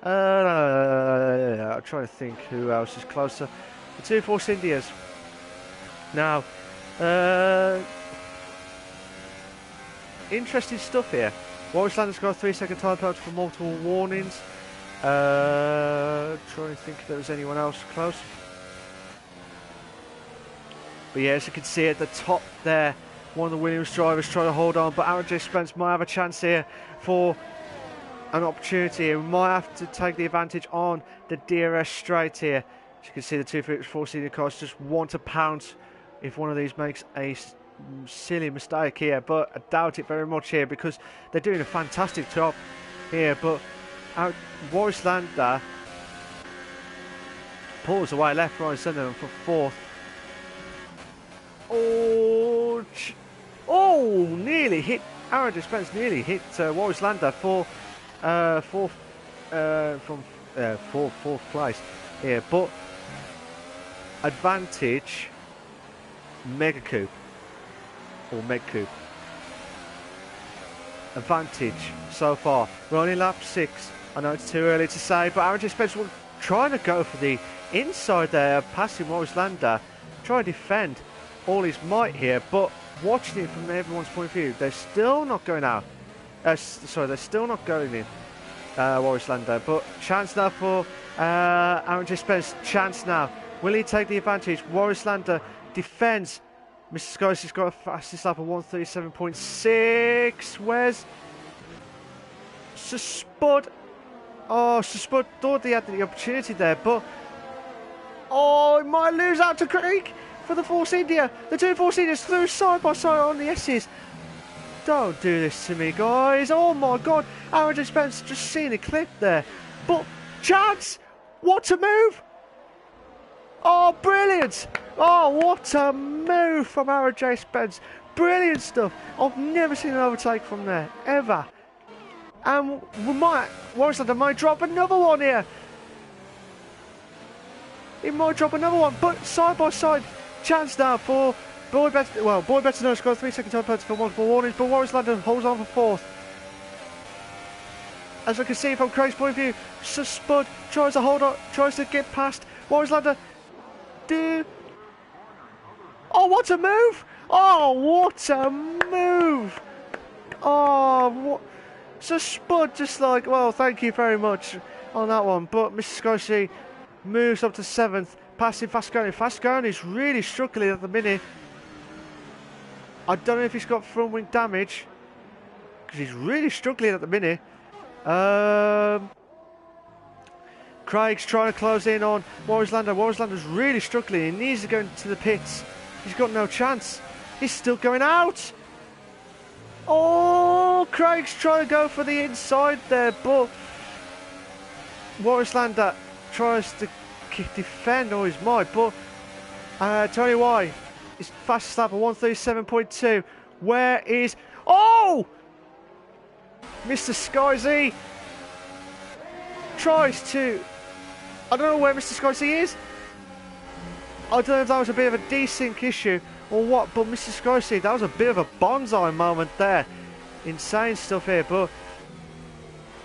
I'm trying to think who else is closer. The 2 Force Indias. Now, interesting stuff here. Warwick Lander's got a 3-second time penalty for multiple warnings. Trying to think if there was anyone else close. But yeah, as you can see at the top there, one of the Williams drivers trying to hold on, but Aaron J. Spence might have a chance here for an opportunity. We might have to take the advantage on the DRS straight here. As you can see, the 2 Force Senior cars just want to pounce if one of these makes a silly mistake here, but I doubt it very much here because they're doing a fantastic job here. But Warwick Lander pulls away left, right, centre for 4th. Oh, nearly hit. Aaron Spence nearly hit Warwick Lander for 4th place here, but advantage Mega Coupe or Meg Coupe. Advantage so far. We're only lap 6. I know it's too early to say, but Aaron Spence was trying to go for the inside there, passing Warwick Lander, trying to defend all his might here, but watching it from everyone's point of view, they're still not going out. Sorry, they're still not going in. Warwick Lando, but chance now for Aaron J. Spence. Chance now. Will he take the advantage? Warwick Lando defends. Mr. Scorsese got a fastest lap of 1:37.6. Where's Sir Spud? Oh, Sir Spud thought he had the opportunity there, but oh, he might lose out to Craig for the Force India. The two Force Indians through side by side on the S's. Don't do this to me, guys. Oh my God, Aaron J. Spence just seen a clip there, but chance. What a move! Oh, brilliant! Oh, what a move from Aaron J. Spence. Brilliant stuff. I've never seen an overtake from there, ever. And Warwick Lando might drop another one here. He might drop another one, but side by side, chance now for Boy Better knows got 3 second time penalty for multiple warnings, but Warwick Lando holds on for fourth. As I can see from Craig's point of view, Sir Spud tries to hold on, tries to get past Warwick Lando. Oh, what a move! Oh, what a move! Oh, what? So Spud just like, well, thank you very much on that one. But Mr. Scorsese moves up to 7th, passing Fasconi. Fasconi's really struggling at the minute. I don't know if he's got front wing damage, because he's really struggling at the minute. Craig's trying to close in on Warwick Lando. Warwick Lando's really struggling. He needs to go into the pits. He's got no chance. He's still going out. Oh, Craig's trying to go for the inside there, but Warwick Lando tries to defend all his might. But Tony Y is fastest lap of 1:37.2. Where is... Oh! Mr. Scorsese tries to... I don't know where Mr. Scorsese is. I don't know if that was a bit of a desync issue or what, but Mr. Scorsese, that was a bit of a bonsai moment there. Insane stuff here, but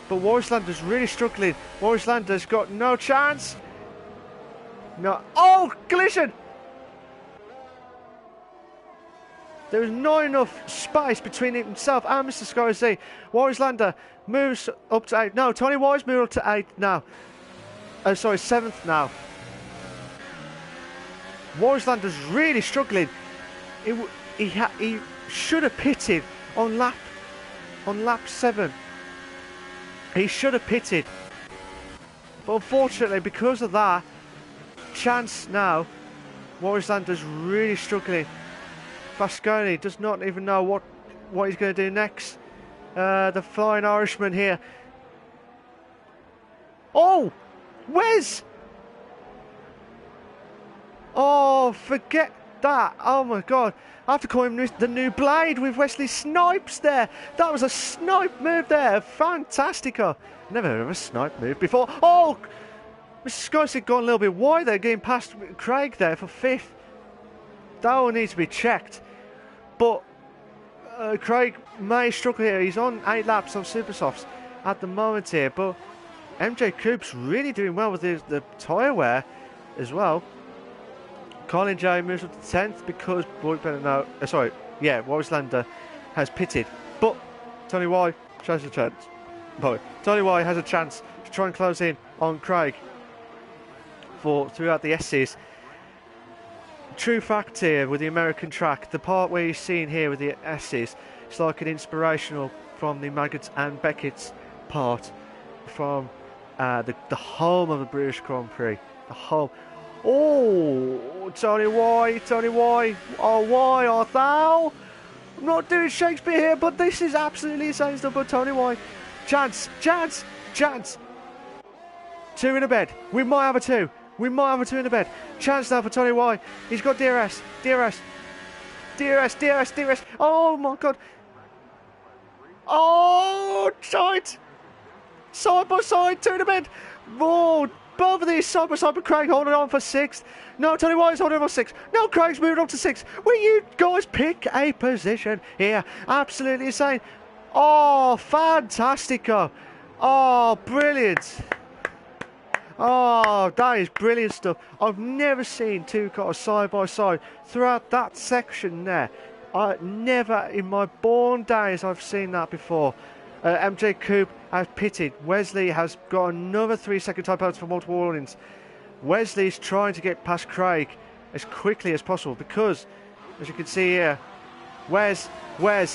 Warwick Lando's really struggling. Warwick Lando's got no chance. No. Oh, collision! There was not enough space between himself and Mr. Scorsese. Warwick Lando moves up to 8. No, Tony Wise moved up to 8 now. Oh, sorry, 7th now. Warwick Lando's really struggling. He should have pitted on lap 7. He should have pitted. But unfortunately, because of that, chance now, Warwick Lando's really struggling. Fasconi does not even know what he's going to do next. The Flying Irishman here. Oh! Wes! Oh, forget that. Oh my God. I have to call him the new Blade with Wesley Snipes there. That was a snipe move there. Fantastico. Never heard of a snipe move before. Oh! Mr. Scorsese gone a little bit wide there, getting past Craig there for 5th. That will need to be checked. But Craig may struggle here. He's on 8 laps on Super Softs at the moment here. But MJ Coop's really doing well with the tyre wear as well. Colin J moves up to 10th because Warwick Lando has pitted. But Tony Y has a chance. Tony Y has a chance to try and close in on Craig throughout the S's. True fact here with the American track, the part where you're seeing here with the S's, it's like an inspirational from the Maggots and Beckett's part from the home of the British Grand Prix. The home. Oh, Tony Y. Oh, why art thou? I'm not doing Shakespeare here, but this is absolutely insane stuff. But Tony Y. Chance. 2 in a bed. We might have a 2. In a bed. Chance now for Tony Y. He's got DRS. Oh my God. Oh, tight. Side by side, 2 in a bed. Oh, both of these side by side, but Craig holding on for 6th. No, Tony White is holding on for 6th. No, Craig's moving up to 6th. Will you guys pick a position here? Absolutely insane. Oh, fantastico. Oh, brilliant. Oh, that is brilliant stuff. I've never seen 2 cars side by side throughout that section there. Never in my born days I've seen that before. MJ Coupe has pitted. Wesley has got another 3-second time penalty for multiple warnings. Wesley's trying to get past Craig as quickly as possible because, as you can see here, Wes, I'm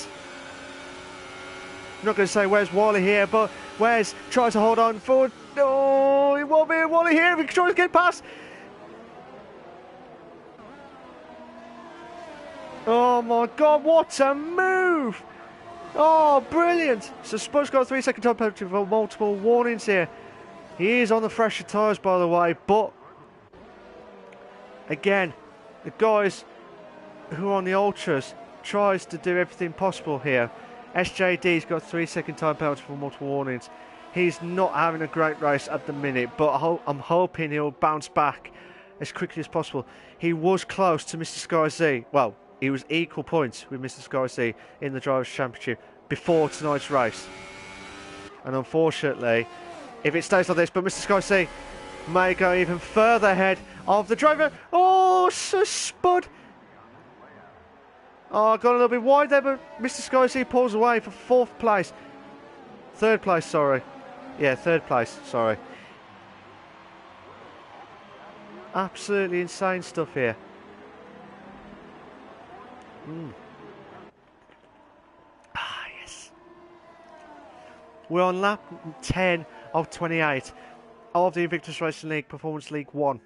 not going to say Wes Wally here, but Wes tries to hold on forward. No, it won't be a Wally here. He tries to get past. Oh my God, what a move! Oh, brilliant! So Spud's got a 3-second time penalty for multiple warnings here. He is on the fresher tyres, by the way, but again, the guys who are on the Ultras tries to do everything possible here. SJD's got a 3-second time penalty for multiple warnings. He's not having a great race at the minute, but I'm hoping he'll bounce back as quickly as possible. He was close to Mr. Sky Z. Well, he was equal points with Mr. Sky Z in the Drivers' Championship before tonight's race. And unfortunately, if it stays like this, but Mr. Sky Z may go even further ahead of the driver. Oh, so Spud. Oh, got a little bit wide there, but Mr. Sky Z pulls away for third place, sorry. Yeah, third place, sorry. Absolutely insane stuff here. Yes. We're on lap 10 of 28 of the Invictus Racing League Performance League 1.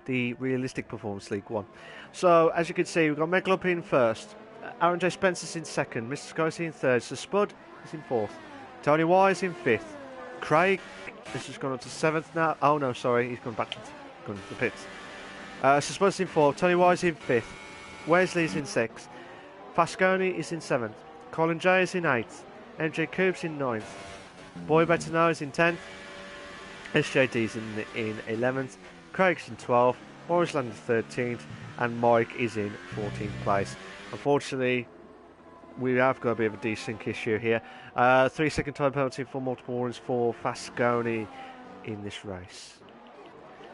The Realistic Performance League 1. So, as you can see, we've got Meglup in first. Aaron J. Spencer's in second. Mr. Scorsese in third. So Spud is in fourth. Tony Wise in fifth. Craig has just gone up to seventh now. Oh no, sorry, he's gone back to the pits. So Spud's in fourth. Tony Wise in fifth. Wesley's in sixth. Fasconi is in seventh. Colin J is in eighth. MJ Coupe's in ninth. Boy Better Know is in 10th. SJD's in 11th. Craig's in 12th. Morris landed 13th. And Mike is in 14th place. Unfortunately, we have got a bit of a desync issue here. 3-second time penalty for multiple warnings for Fasconi in this race.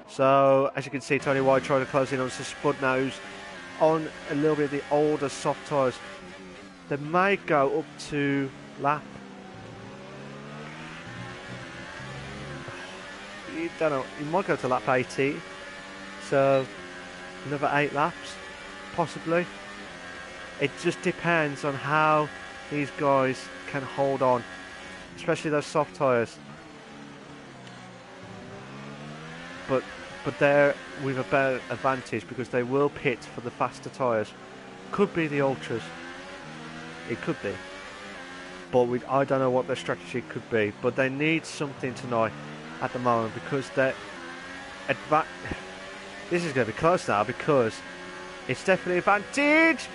So, as you can see, Tony White trying to close in on Spud now, who's on a little bit of the older soft tyres. They may go up to lap. You don't know, you might go to lap 80. So, another 8 laps, possibly. It just depends on how these guys can hold on, especially those soft tyres. But they're with a better advantage because they will pit for the faster tyres. Could be the Ultras. It could be. But I don't know what their strategy could be. But they need something tonight at the moment because they're... This is going to be close now because it's definitely advantage.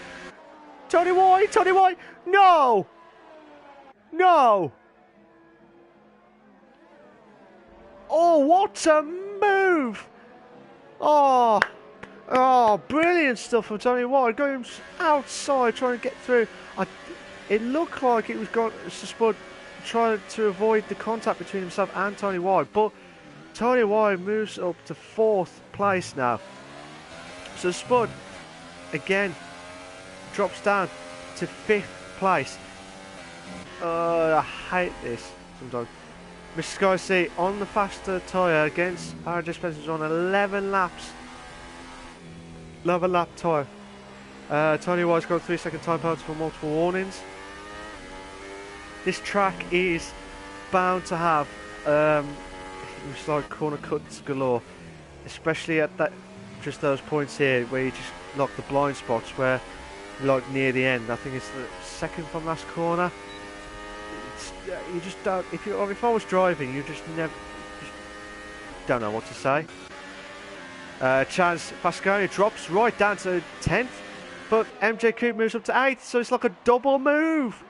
Tony White, no! No! Oh, what a move! Oh, brilliant stuff from Tony White. Going outside, trying to get through. It looked like it was Spud trying to avoid the contact between himself and Tony White, but Tony White moves up to 4th place now. So Spud, again, drops down to 5th place. I hate this sometimes. Mr. Scorsese on the faster tyre against RJ Spencer's on 11 laps. 11 lap tyre. Tony White's got a 3-second time penalty for multiple warnings. This track is bound to have it's like corner cuts galore, especially at just those points here where you just lock the blind spots where like near the end. I think it's the second from last corner. You just don't. If I was driving, you just don't know what to say. Chance Fasconi drops right down to 10th, but MJ Coupe moves up to 8th, so it's like a double move.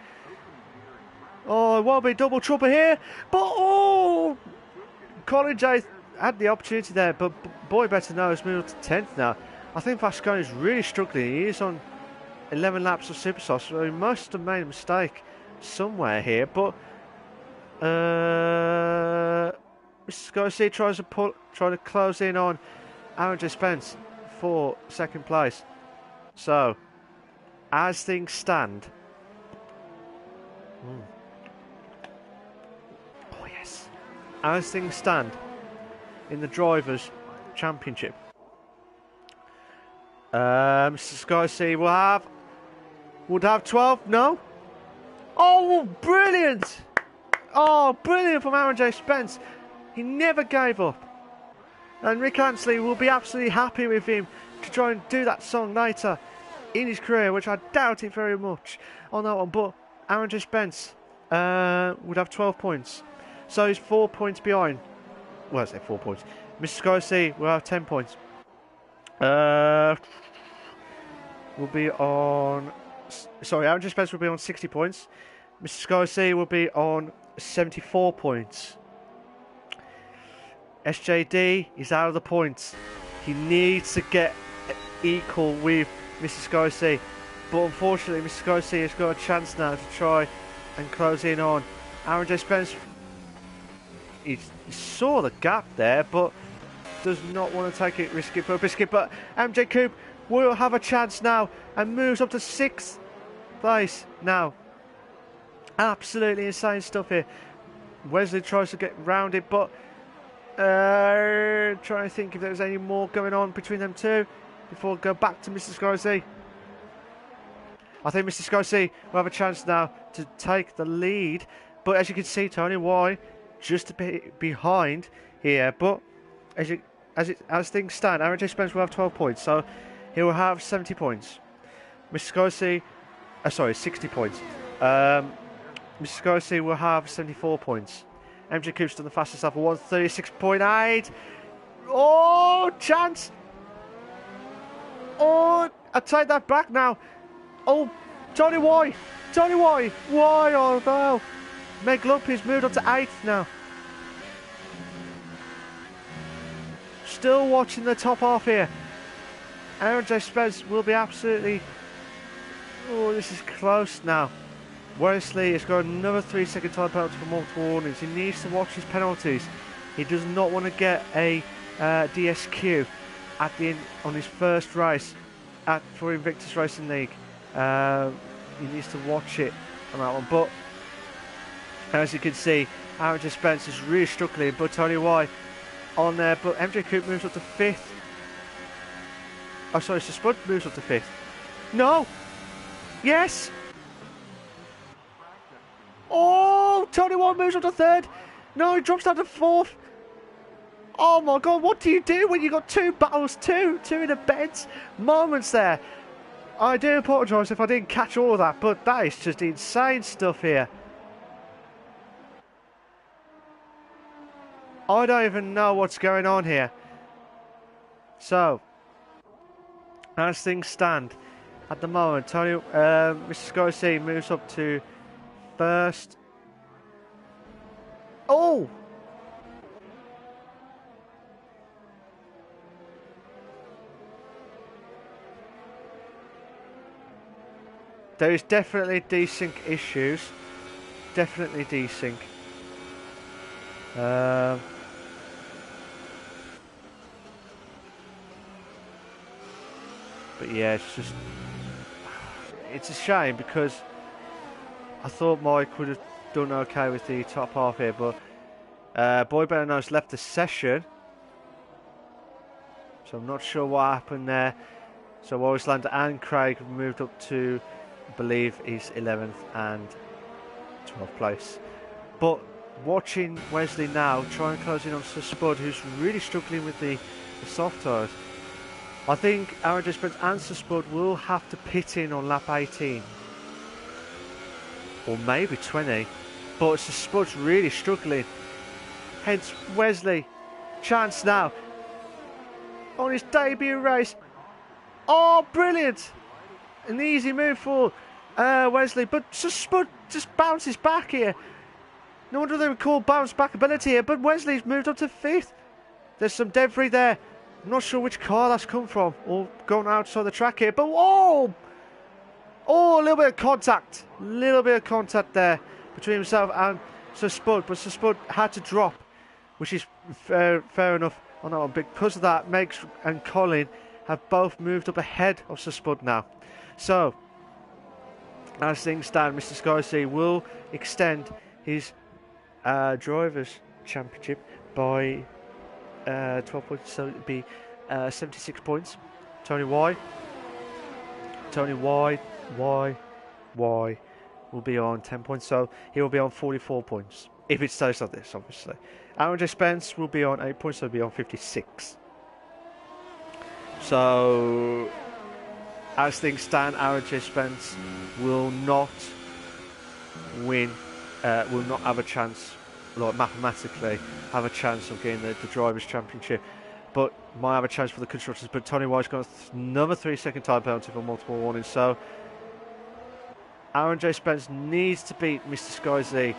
Oh, it won't be double trouble here, but Colin J had the opportunity there, but Boy Better Know has moved up to 10th now. I think Fasconi is really struggling. He is on 11 laps of Supersauce, so he must have made a mistake somewhere here, but Mr. Scorsese try to close in on Aaron J. Spence for 2nd place. So, as things stand, Yes. As things stand in the Drivers' Championship, Mr. Sky C would have 12. No. Oh, brilliant! Oh, brilliant from Aaron J. Spence. He never gave up. And Rick Ansley will be absolutely happy with him to try and do that song later in his career, which I doubt it very much on that one. But Aaron J. Spence would have 12 points. So he's 4 points behind. Well, I say 4 points. Mr. Sky C will have 10 points. Will be on... Sorry, Aaron J. Spence will be on 60 points. Mr. Sky C will be on 74 points. SJD is out of the points. He needs to get equal with Mr. Sky C. But unfortunately, Mr. Sky C has got a chance now to try and close in on Aaron J. Spence. He saw the gap there, but does not want to take it, risk it for a biscuit. But MJ Coupe will have a chance now and moves up to 6th place now. Absolutely insane stuff here. Wesley tries to get round it, but trying to think if there's any more going on between them two before I go back to Mr. Sky C. I think Mr. Sky C will have a chance now to take the lead, but as you can see, Tony Y just a bit behind here. But as things stand, Aaron J. Spence will have 12 points, so he will have 70 points. Mr. Sky C, 60 points. Mr. Sky C will have 74 points. MJ Coupe's done the fastest lap of 1:36.8. Oh, chance! Oh, I take that back now. Oh, Tony Y! Tony Y! Why? Oh no! Meg Lumpy's moved up to 8th now. Still watching the top half here. Aaron J. Spence will be absolutely... Oh, this is close now. Wesley has got another 3-second time penalty for multiple warnings. He needs to watch his penalties. He does not want to get a DSQ at the end on his first race for Invictus Racing League. He needs to watch it on that one. But as you can see, Aaron J. Spence is really struggling. But Tony Y on there. But MJ Coupe moves up to 5th. Oh, sorry, so Spud moves up to 5th. No! Yes! Oh, Tony Y moves up to 3rd. No, he drops down to 4th. Oh my God, what do you do when you got two battles, two in a bed moments there? I do apologise if I didn't catch all of that, but that is just insane stuff here. I don't even know what's going on here. So, as things stand at the moment, Mr. Sky C moves up to 1st. Oh! There is definitely desync issues. Definitely desync. But yeah, it's a shame because I thought Mike would have done okay with the top half here, but Boy Better Knows left the session, so I'm not sure what happened there. So Wallaceland and Craig have moved up to, I believe, is 11th and 12th place. But watching Wesley now try and close in on Sir Spud, who's really struggling with the soft tyres. I think Aaron J. Spence and Sir Spud will have to pit in on lap 18. Or maybe 20. But Sir Spud's really struggling. Hence Wesley. Chance now. On his debut race. Oh, brilliant. An easy move for Wesley. But Sir Spud just bounces back here. No wonder they would call bounce back ability here. But Wesley's moved up to 5th. There's some debris there. I'm not sure which car that's come from or going outside the track here, but oh, a little bit of contact. A little bit of contact there between himself and Sir Spud, but Sir Spud had to drop, which is fair enough on that one. Because of that, Megs and Colin have both moved up ahead of Sir Spud now. So, as things stand, Mr. Sky C will extend his Drivers' Championship by 12 points, so it'd be 76 points. Tony Y will be on 10 points, so he will be on 44 points if it stays like this, obviously. Aaron J. Spence will be on 8 points, so he'll be on 56. So, as things stand, Aaron J. Spence will not win, will not have a chance, like mathematically, have a chance of getting the Drivers' Championship, but might have a chance for the Constructors. But Tony White's got another 3-second time penalty for multiple warnings, so Aaron J. Spence needs to beat Mr. Sky Z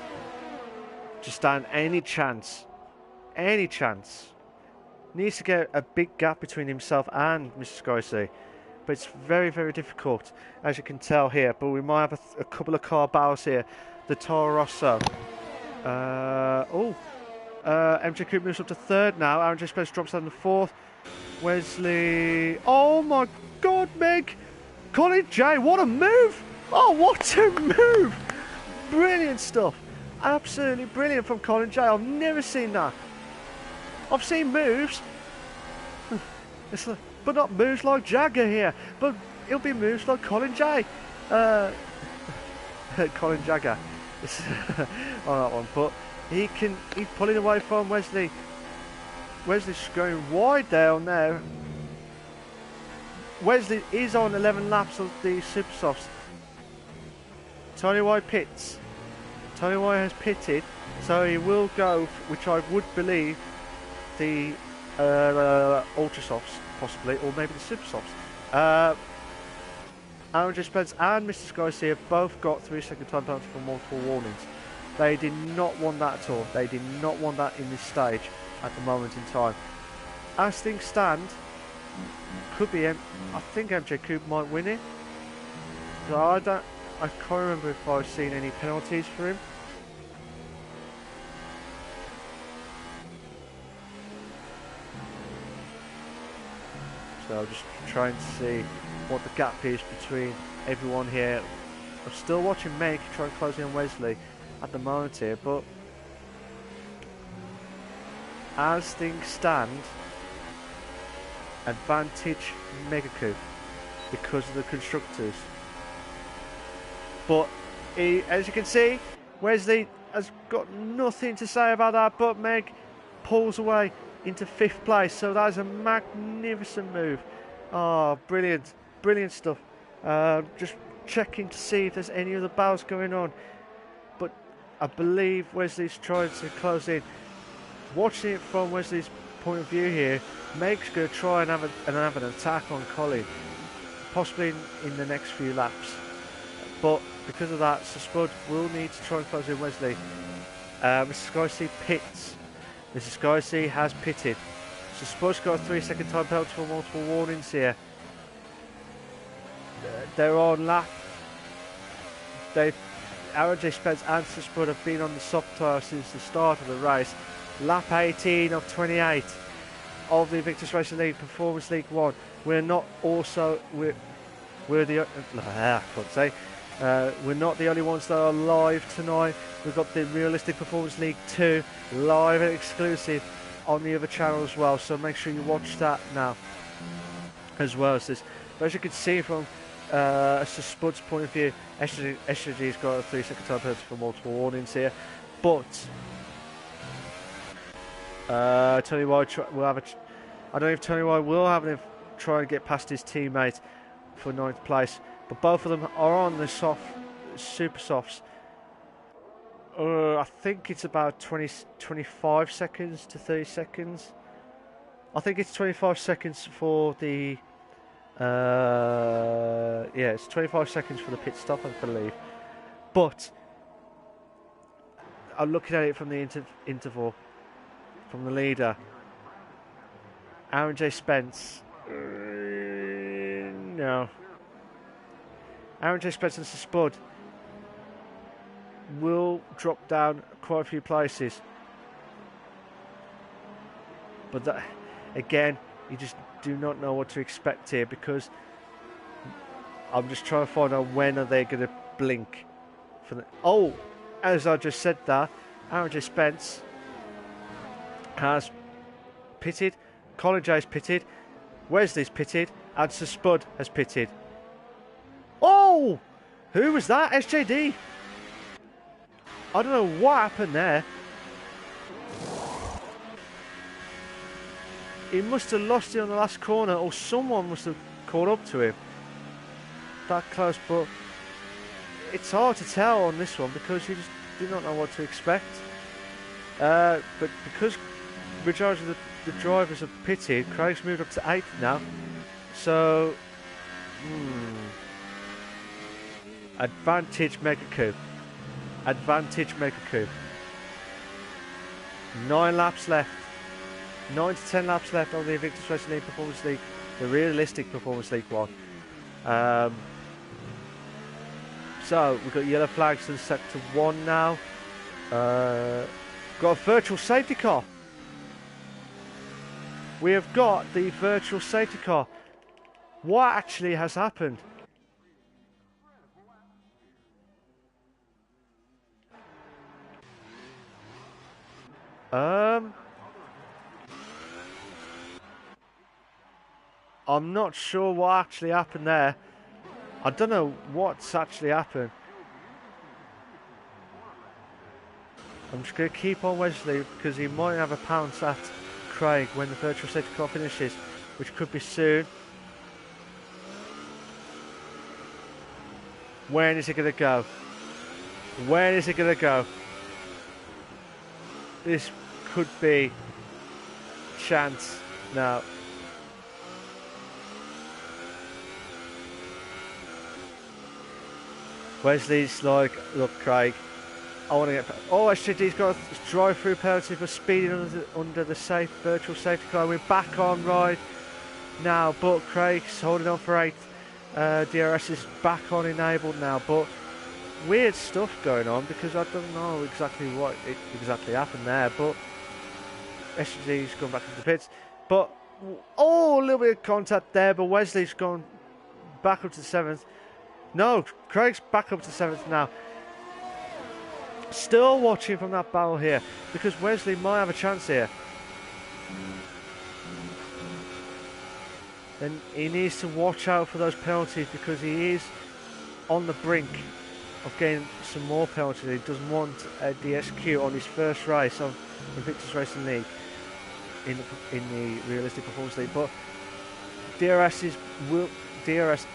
to stand any chance. Needs to get a big gap between himself and Mr. Sky Z. But it's very, very difficult, as you can tell here. But we might have a couple of car battles here. The Toro Rosso. MJ Coupe moves up to third now. Aaron J. Spence drops down to fourth. Wesley. Oh my God, Meg. Colin J. What a move. Oh, what a move. Brilliant stuff. Absolutely brilliant from Colin J. I've never seen that. I've seen moves. But not moves like Jagger here. But it'll be moves like Colin J. Colin Jagger. On that one. But he's pulling away from Wesley. Wesley's going wide down there. Wesley is on 11 laps of the Super Softs. Tony White pits. Tony White has pitted, so he will go, which I would believe, the Ultra Softs, possibly, or maybe the Super Softs. Aaron J. Spence and Mr. Sky C have both got 3-second time penalty for multiple warnings. They did not want that at all. They did not want that in this stage at the moment in time. As things stand, could be I think MJ Coupe might win it. So I can't remember if I've seen any penalties for him. So I'm just trying to see what the gap is between everyone here. I'm still watching Meg try and close in on Wesley at the moment here, but as things stand, advantage Mega Coupe because of the constructors. But as you can see, Wesley has got nothing to say about that, but Meg pulls away into 5th place, so that is a magnificent move. Oh, brilliant, brilliant stuff. Just checking to see if there's any other battles going on, but I believe Wesley's trying to close in. Watching it from Wesley's point of view here, Meg's going to try and have an attack on Colin, possibly in the next few laps. But because of that, Sir Spud will need to try and close in Wesley. Mr. Sky C pits. Mr. Sky C has pitted. Sir Spud's got a 3-second time penalty for multiple warnings here. They're on lap. Aaron J. Spence and Sir Spud have been on the soft tyre since the start of the race. Lap 18 of 28 of the Invictus Racing League Performance League 1. We're not the only ones that are live tonight. We've got the Realistic Performance League 2 live and exclusive on the other channel as well, so make sure you watch that now as well as this. But as you can see from Sir Spud's point of view, SG's got a 3-second time penalty for multiple warnings here, but Tony White will have I don't know if Tony White will have him try and get past his teammate for 9th place, but both of them are on the Super Softs. I think it's about 25 seconds to 30 seconds. I think it's 25 seconds for the it's 25 seconds for the pit stop, I believe. But I'm looking at it from the interval from the leader, Aaron J. Spence. No. Aaron J. Spence and Sir Spud will drop down quite a few places. But that, again, you just do not know what to expect here, because I'm just trying to find out when are they going to blink. For the, as I just said that, Aaron J. Spence has pitted, Colin J's pitted, Wesley's pitted, and Sir Spud has pitted. Oh! Who was that? SJD. I don't know what happened there. He must have lost it on the last corner, or someone must have caught up to him. That close, but it's hard to tell on this one because you just do not know what to expect. But because majority of the drivers have pitted, Craig's moved up to 8th now. So, advantage Mega Coup. Advantage Mega Coup. 9 laps left. 9 to 10 laps left on the Invictus Racing League Performance League, the realistic Performance League one. So we've got yellow flags and set to 1 now. Got a virtual safety car. We have got the virtual safety car. What actually has happened? I'm not sure what actually happened there. I don't know what's actually happened. I'm just going to keep on Wesley because he might have a pounce at Craig when the virtual safety car finishes, which could be soon. When is it going to go? When is it going to go? This could be chance now. Wesley's like, look, Craig, I want to get. Oh, SJD's got a drive-through penalty for speeding under the virtual safety car. We're back on ride now, but Craig's holding on for 8th. DRS is back on enabled now, but weird stuff going on because I don't know exactly what exactly happened there. But SJD's gone back into the pits. But oh, a little bit of contact there, but Wesley's gone back up to 7th. No, Craig's back up to 7th now. Still watching from that battle here because Wesley might have a chance here. Then he needs to watch out for those penalties because he is on the brink of getting some more penalties. He doesn't want a DSQ on his first race of the Invictus Racing League in the Realistic Performance League. But DRS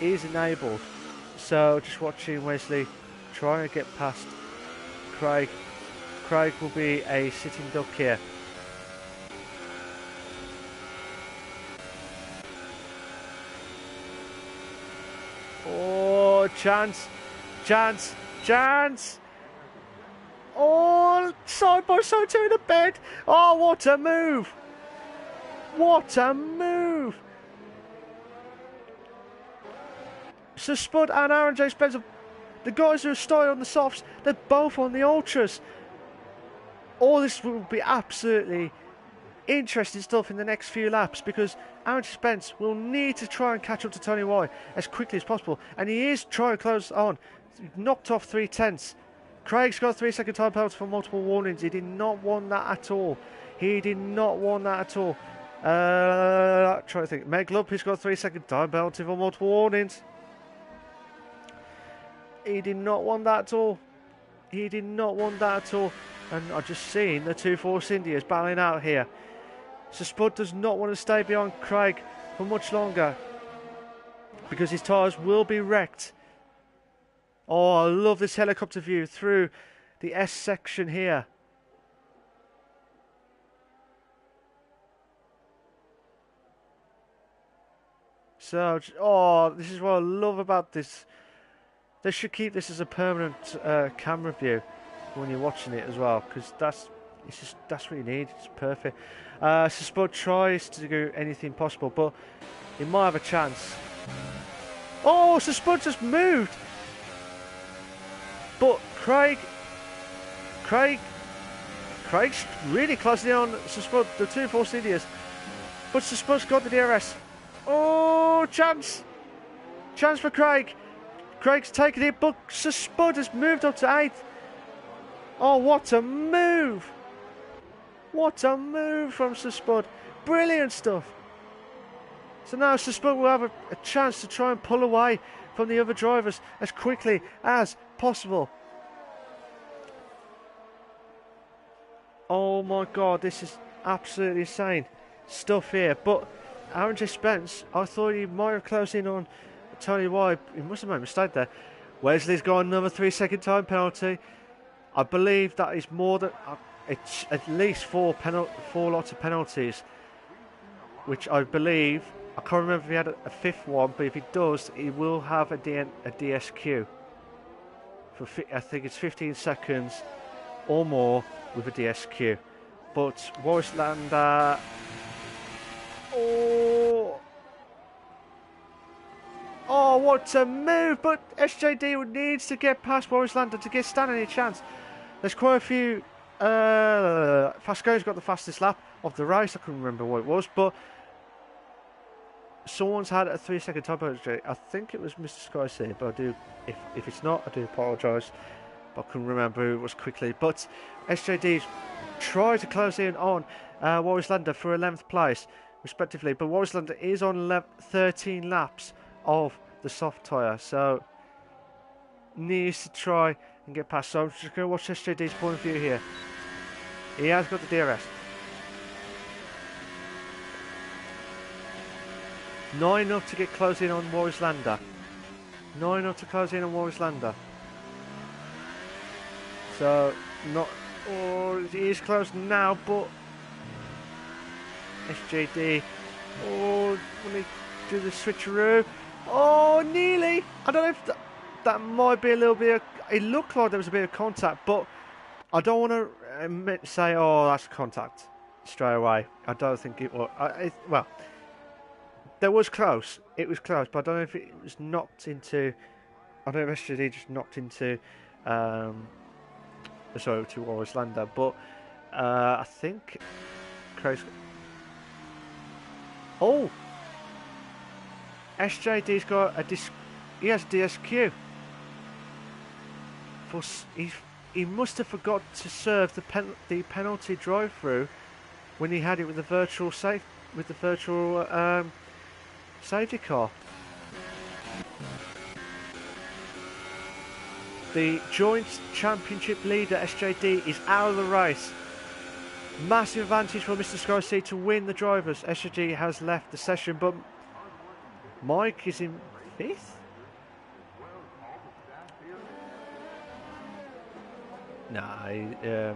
is enabled. So just watching Wesley trying to get past Craig. Craig will be a sitting duck here. Oh, chance. Oh, side by side to the bed. Oh, what a move. What a move. So Spud and Aaron J. Spencer, the guys who are starting on the softs, they're both on the ultras. All this will be absolutely interesting stuff in the next few laps because Aaron J. Spence will need to try and catch up to Tony Y as quickly as possible, and he is trying to close on. He's knocked off 3/10. Craig's got a 3-second time penalty for multiple warnings. He did not want that at all. He did not want that at all. Trying to think. Meg Lupp, he's got a 3-second time penalty for multiple warnings. He did not want that at all. He did not want that at all. And I've just seen the two Force Indias battling out here. So Spud does not want to stay behind Craig for much longer because his tyres will be wrecked. Oh, I love this helicopter view through the S section here. So, oh, this is what I love about this. They should keep this as a permanent camera view when you're watching it as well, because that's what you need. It's perfect. So Spud tries to do anything possible, but he might have a chance. Oh, so Spud just moved, but Craig's really closely on Sir Spud, the two Force Indias, but Sir Spud's got the DRS. Oh, chance for Craig. Craig's taken it, but Sir Spud has moved up to 8th. Oh, what a move! What a move from Sir Spud. Brilliant stuff. So now Sir Spud will have a chance to try and pull away from the other drivers as quickly as possible. Oh my god, this is absolutely insane stuff here. But Aaron J. Spence, I thought he might have closed in on Tony White. He must have made a mistake there. Wesley's got another 3-second time penalty. I believe that is more than it's at least four lots of penalties, which I believe, I can't remember if he had a fifth one, but if he does, he will have a DSQ for I think it's 15 seconds or more with a DSQ. But Wallace Lander, oh, what a move! But SJD needs to get past Wallace Lander to stand any chance. There's quite a few. Fasco's got the fastest lap of the race. I couldn't remember what it was, but someone's had a 3-second time penalty. I think it was Mr. Sky here, but I do. If it's not, I do apologise. But I couldn't remember who it was quickly. But SJD's tried to close in on Wallace Lander for 11th place, respectively. But Wallace Lander is on 13 laps of the soft tyre, so needs to try and get past. So I'm just going to watch SJD's point of view here. He has got the DRS. 9 up to get close in on Wallace Lander. 9 up to close in on Wallace Lander. So not. Oh, he is close now, but SJD. Oh, will he do the switcheroo? Oh, nearly. I don't know if that might be a little bit. It looked like there was a bit of contact, but I don't want to say, oh, that's contact straight away. I don't think it was. Well, there was close. It was close, but I don't know if it was knocked into. I don't know if SJD just knocked into. Sorry, to Wallace Lander, but I think. Oh, SJD's got he has DSQ. He must have forgot to serve the penalty drive-through when he had it with the virtual safety car. The joint championship leader SJD is out of the race. Massive advantage for Mr. Sky to win the drivers. SJD has left the session, but Mike is in 5th. Nah,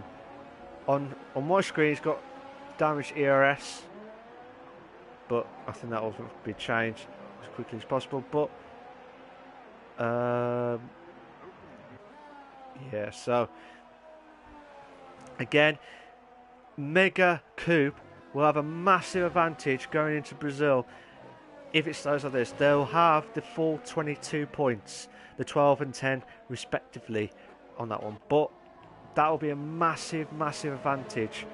on my screen he's got damaged ERS, but I think that will be changed as quickly as possible. But yeah, so again, Mega Coupe will have a massive advantage going into Brazil. If it stays like this, they'll have the full 22 points, the 12 and 10 respectively on that one. But that will be a massive advantage.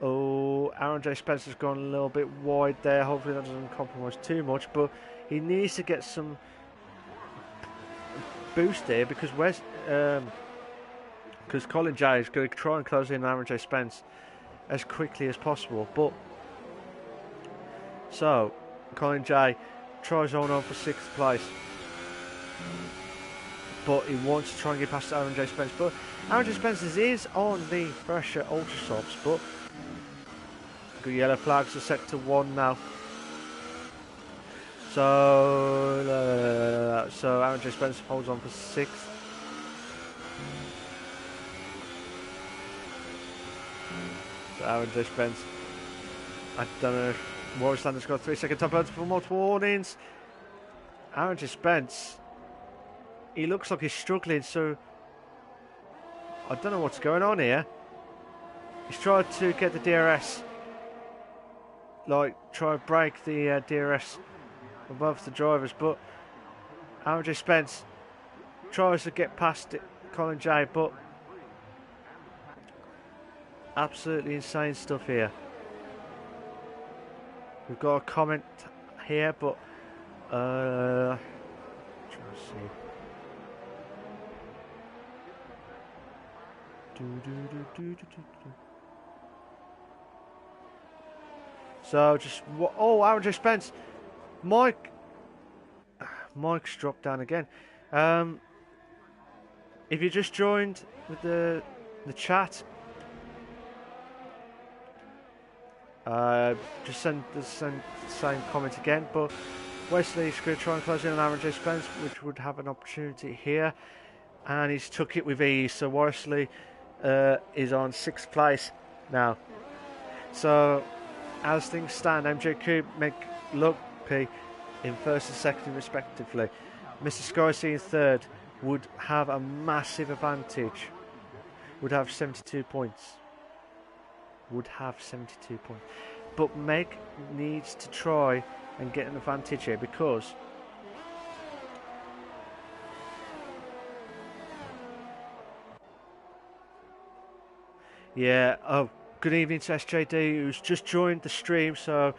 Oh, Aaron J. Spencer's gone a little bit wide there. Hopefully that doesn't compromise too much, but he needs to get some boost here because Colin J is going to try and close in Aaron J. Spence as quickly as possible. But so Colin J tries on for 6th place, but he wants to try and get past Aaron J. Spence. But Aaron J. Spence is on the fresher Ultra Softs, but good yellow flags are set to 1 now. So Aaron J. Spence holds on for 6th. So Aaron J. Spence, I don't know if Wallace Lander's got 3-second top penalty for multiple warnings. Aaron J. Spence, he looks like he's struggling, so I don't know what's going on here. He's tried to get the DRS, like try to break the DRS above the drivers, but Aaron J. Spence tries to get past it, Colin J, but absolutely insane stuff here. We've got a comment here, but trying to see. So just oh, Aaron Spence, Mike's dropped down again. If you just joined with the chat, just send the same comment again. But Wesley's going to try and close in on Aaron J. Spence, which would have an opportunity here, and he's took it with ease. So Wesley is on 6th place now. So as things stand, MJQ make Lucky in 1st and 2nd respectively. Mr. Scorsese in 3rd would have a massive advantage. Would have 72 points. But Meg needs to try and get an advantage here because good evening to SJD, who's just joined the stream. So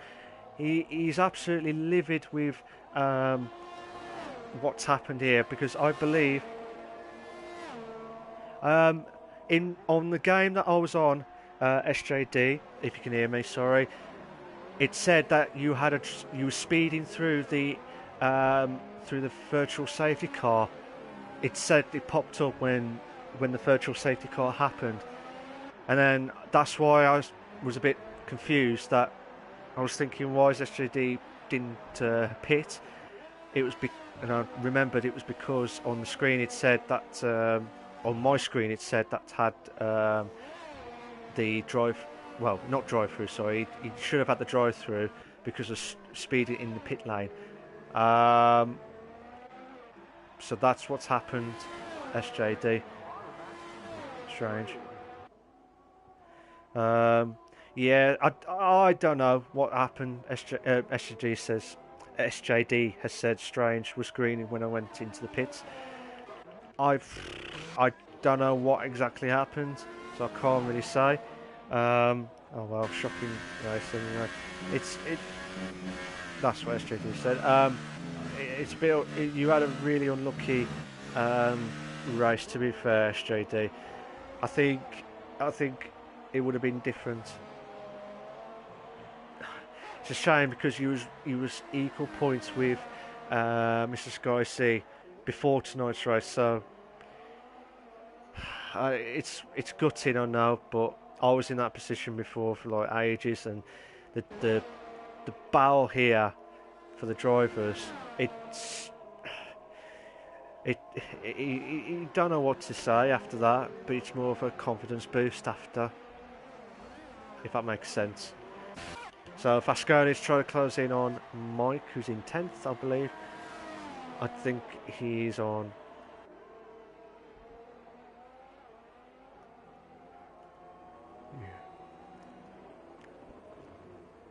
he's absolutely livid with what's happened here, because I believe on the game that I was on, SJD, if you can hear me, sorry, it said that you were speeding through the virtual safety car. It said it popped up when the virtual safety car happened, and then that's why I was a bit confused. That I was thinking, why is SJD didn't pit? It was and I remembered it was because on the screen it said that on my screen it said that had the not drive-through, sorry, he should have had the drive-through because of speeding in the pit lane. So that's what's happened, SJD. Strange. Yeah, I don't know what happened. SJD has said strange was greening when I went into the pits. I don't know what exactly happened, so I can't really say. Oh well, shocking race anyway. That's what SJD said. It's a bit. You had a really unlucky race, to be fair, SJD. I think it would have been different. It's a shame because he was equal points with Mr. Sky C before tonight's race. So it's gutting, I know, but I was in that position before for like ages, and the battle here for the drivers, you don't know what to say after that, but it's more of a confidence boost after, if that makes sense. So Fasconi's trying to close in on Mike, who's in 10th, I believe. I think he's on...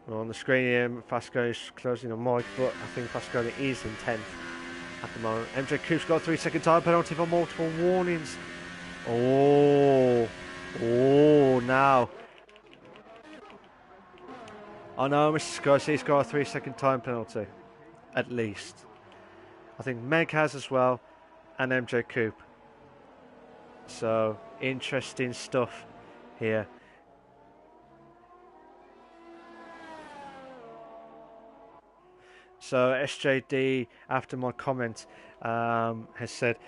Well, on the screen here, Fasconi's closing on Mike, but I think Fasconi is in 10th at the moment. MJ Coop's got a 3-second time penalty for multiple warnings. Oh, now. I know Mr. Scorsese's got a 3-second time penalty, at least. I think Meg has as well, and MJ Coop. So, interesting stuff here. So SJD, after my comment, has said,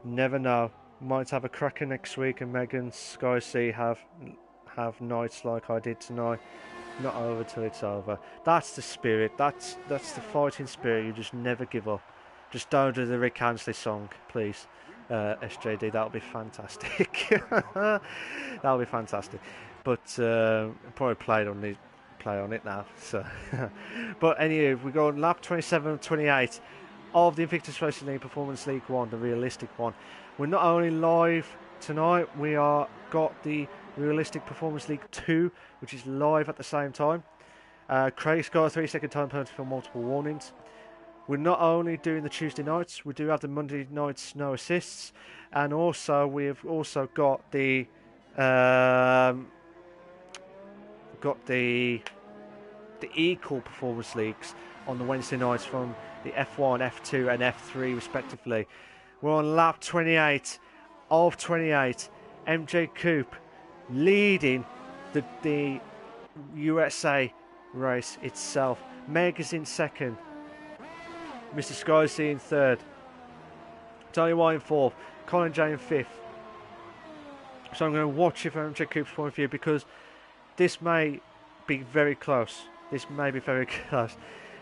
never know, might have a cracker next week, and Meg and Sky C have nights like I did tonight. Not over till it's over. That's the spirit. That's the fighting spirit. You just never give up. Just don't do the Rick Ansley song, please. SJD, that'll be fantastic. That'll be fantastic. But probably play on it now. So, but anyway, we go on lap 27 of 28 of the Invictus Racing League Performance League 1, the realistic one. We're not only live tonight, we got the Realistic Performance League 2, which is live at the same time. Craig's got a 3-second time penalty for multiple warnings. We're not only doing the Tuesday nights, we do have the Monday nights no assists, and also we've also got the equal performance leagues on the Wednesday nights from the F1, F2 and F3 respectively. We're on lap 28 of 28 MJ Coupe leading the USA race itself. Meg is in second. Mr. Skyzy in third. Tony White in fourth. Colin J in fifth. So I'm going to watch it from MJ Coupe's point of view because this may be very close. This may be very close.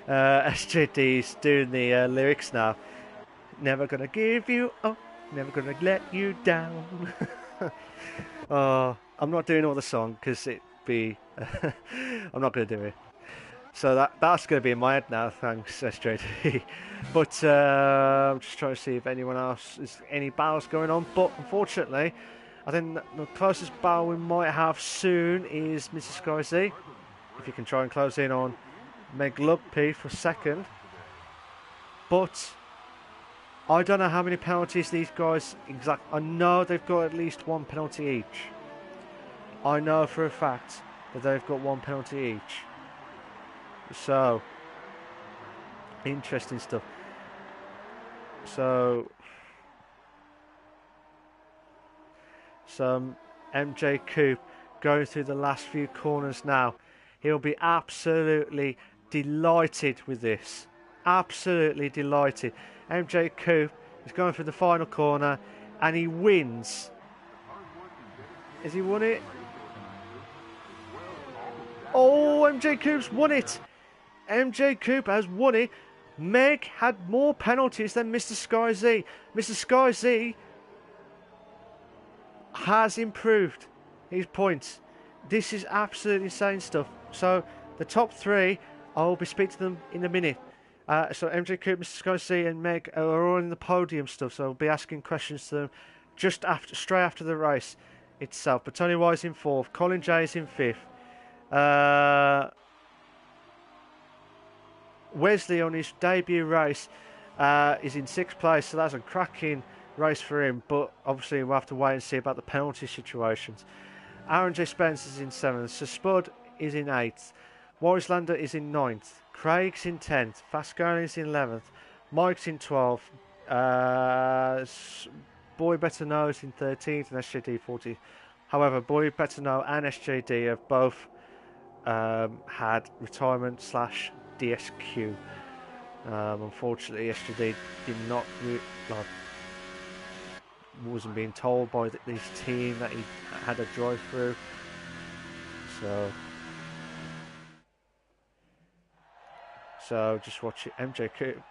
SJD is doing the lyrics now. Never gonna give you up, never gonna let you down. I'm not doing all the song because it'd be. I'm not gonna do it. So that's gonna be in my head now. Thanks, SJD. But I'm just trying to see if anyone else is any battles going on. But unfortunately, I think the closest battle we might have soon is Mrs. Skyzy. If you can try and close in on Meg Lugby for second. But I don't know how many penalties these guys I know they've got at least one penalty each. I know for a fact that they've got one penalty each. So interesting stuff. So some MJ Coupe going through the last few corners now. He'll be absolutely delighted with this. Absolutely delighted. MJ Coupe is going through the final corner and he wins. Has he won it? Oh, MJ Coupe's won it. MJ Coupe has won it. Meg had more penalties than Mr. Skyzy. Mr. Skyzy has improved his points. This is absolutely insane stuff. So the top three, I will be speaking to them in a minute. So MJ Coupe, Mr. Skyzy and Meg are all in the podium stuff, so I'll be asking questions to them just straight after the race itself. But Tony White's in fourth, Colin J is in fifth. Wesley on his debut race is in sixth place, so that's a cracking race for him, but obviously we'll have to wait and see about the penalty situations. Aaron J. Spence is in seventh, Sir Spud is in eighth, Warrislander is in ninth, Craig's in 10th, Fascone is in 11th, Mike's in 12th, Boy Better Know is in 13th, and SJD 40th. However, Boy Better Know and SJD have both had retirement / DSQ. Unfortunately, SJD did not wasn't being told by his team that he had a drive-through. So just watch it. MJ Coupe,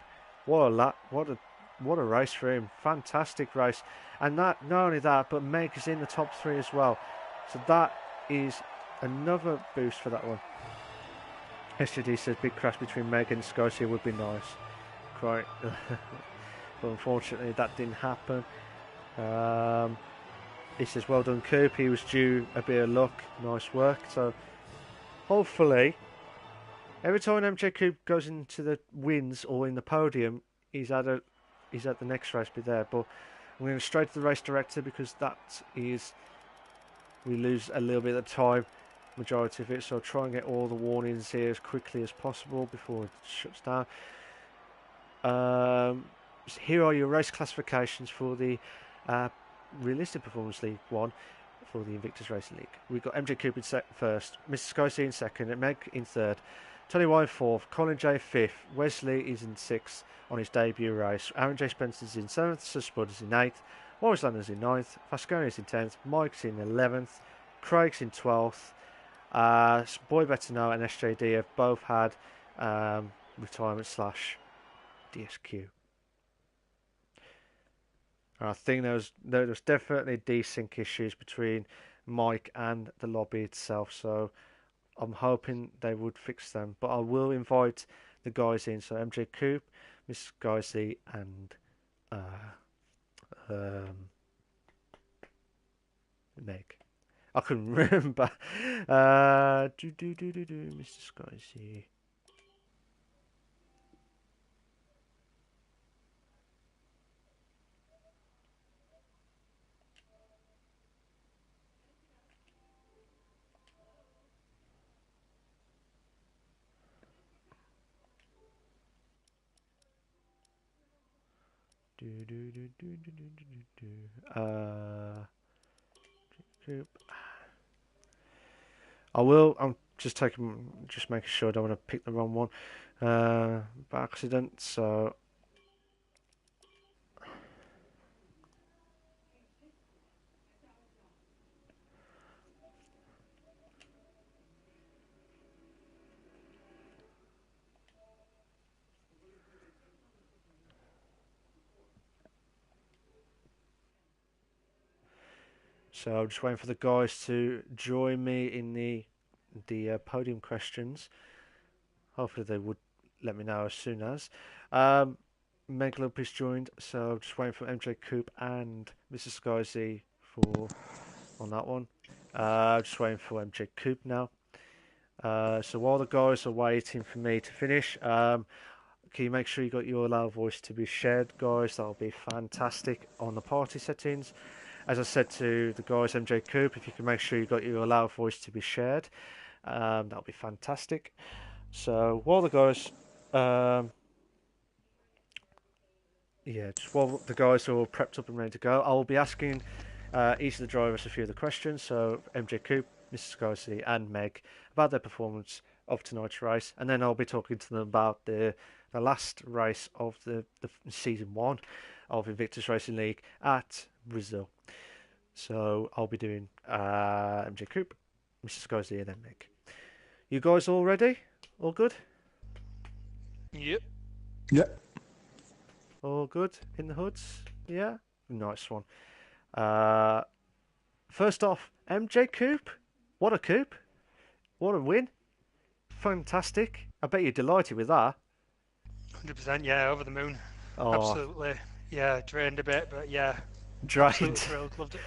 what a race for him! Fantastic race, and not only that, but Meg is in the top three as well. So that is another boost for that one. SJD says big crash between Meg and Scotia would be nice. Quite, but unfortunately that didn't happen. He says well done Coupe, he was due a bit of luck, nice work. So hopefully every time MJ Coupe goes into the wins or in the podium, he's at the next race be there. But I'm going straight to the race director because we lose a little bit of time, majority of it. So I'll try and get all the warnings here as quickly as possible before it shuts down. Here are your race classifications for the Realistic Performance League 1 for the Invictus Racing League. We've got MJ Coupe in first, Mr. Skyzy in second, and Meg in third, Tony White fourth, Colin J fifth, Wesley is in sixth on his debut race, Aaron J Spencer is in seventh, Sir Spud is in eighth, Morris Landers in ninth, Fascone is in 10th, Mike's in 11th, Craig's in 12th, Boy Better Know and SJD have both had retirement / DSQ. I think there was definitely desync issues between Mike and the lobby itself, so I'm hoping they would fix them. But I will invite the guys in, so MJ Coupe, Miss Skyzy, and Meg. I couldn't remember. Mr. Skyzy. Coop. I will. I'm just making sure I don't want to pick the wrong one by accident. So. So I'm just waiting for the guys to join me in the podium questions. Hopefully they would let me know as soon as. Meg Lump is joined, so I'm just waiting for MJ Coop and Mrs. Skyzy for on that one. Just waiting for MJ Coop now. So while the guys are waiting for me to finish, can you make sure you got your allow voice to be shared, guys? That'll be fantastic on the party settings. As I said to the guys, MJ Coop, if you can make sure you got your allow voice to be shared, that'll be fantastic. So while the guys, just while the guys are all prepped up and ready to go, I will be asking each of the drivers a few of the questions. So MJ Coop, Mrs. Scorsese, and Meg about their performance of tonight's race, and then I'll be talking to them about the last race of the season 1 of Invictus Racing League at Brazil. So I'll be doing MJ Coop, Mrs. Scorsese, and then Meg. You guys all ready? All good? Yep. Yep. All good in the hoods? Yeah? Nice one. First off, MJ Coop. What a coup. What a win. Fantastic. I bet you're delighted with that. 100%, yeah, over the moon. Oh, Absolutely. Yeah, drained a bit, but yeah. drained. Absolutely thrilled, loved it.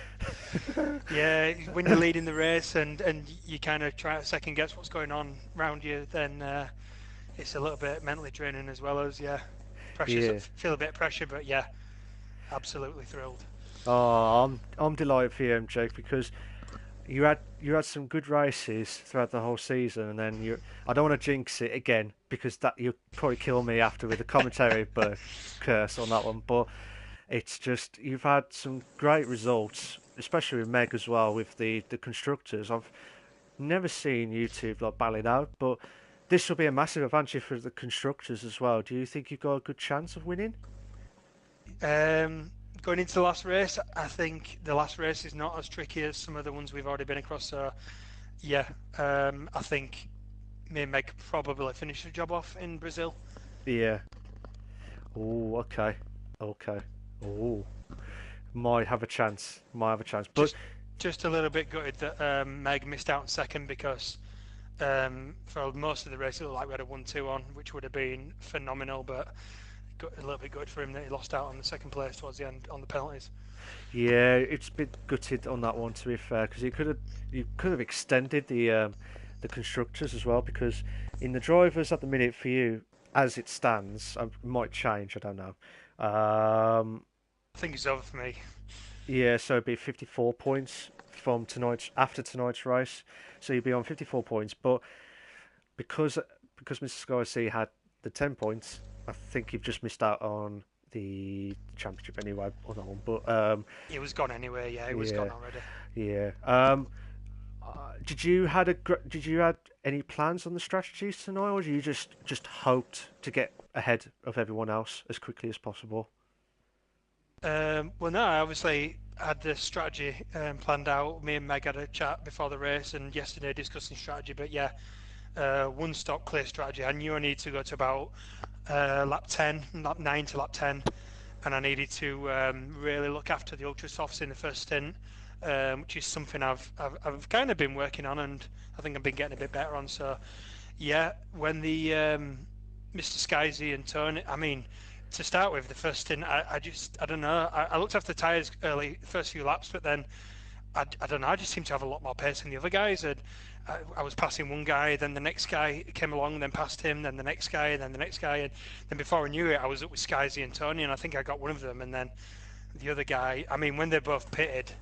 Yeah, when you're leading the race and you kind of try to second guess what's going on around you, then it's a little bit mentally draining as well as, feel a bit of pressure, but yeah, absolutely thrilled. Oh, I'm delighted for you, MJ, because you had some good races throughout the whole season, and then I don't want to jinx it again because that you'll probably kill me after with the commentary but curse on that one. But it's just you've had some great results, especially with Meg as well with the constructors. I've never seen you two like battling out, but this will be a massive advantage for the constructors as well. Do you think you've got a good chance of winning? Going into the last race, I think the last race is not as tricky as some of the ones we've already been across. So, yeah, I think me and Meg probably finish the job off in Brazil. Yeah. Oh, okay. Oh, might have a chance. But just a little bit gutted that Meg missed out on second because for most of the race it looked like we had a 1-2 on, which would have been phenomenal. But a little bit good for him that he lost out on the second place towards the end on the penalties. yeah, it's a bit gutted on that one to be fair, because you could have extended the constructors as well, because in the drivers at the minute for you as it stands, it might change. I don't know. I think it's over for me. Yeah, so it'd be 54 points from after tonight's race, so you'd be on 54 points. But because Mr. Scorsese had the 10 points. I think you've just missed out on the championship anyway on that one, but it was gone anyway. Yeah, it was gone already. Yeah. Did you had any plans on the strategies tonight, or did you just hoped to get ahead of everyone else as quickly as possible? Well, no, I obviously had the strategy planned out. Me and Meg had a chat before the race and yesterday discussing strategy. But yeah, one stop clear strategy. I knew I needed to go to about lap 9 to lap 10, and I needed to really look after the ultra softs in the first stint, which is something I've kind of been working on, and I think I've been getting a bit better on. So yeah, when the Mr. Skyzy and Tony, I mean, to start with, the first stint, I don't know. I looked after the tyres early, first few laps, but then I don't know. I just seemed to have a lot more pace than the other guys. And I was passing one guy, then the next guy came along, then passed him, then the next guy, and then the next guy, and then before I knew it, I was up with Skyzy and Tony, and I think I got one of them, and then the other guy. I mean, when they both pitted,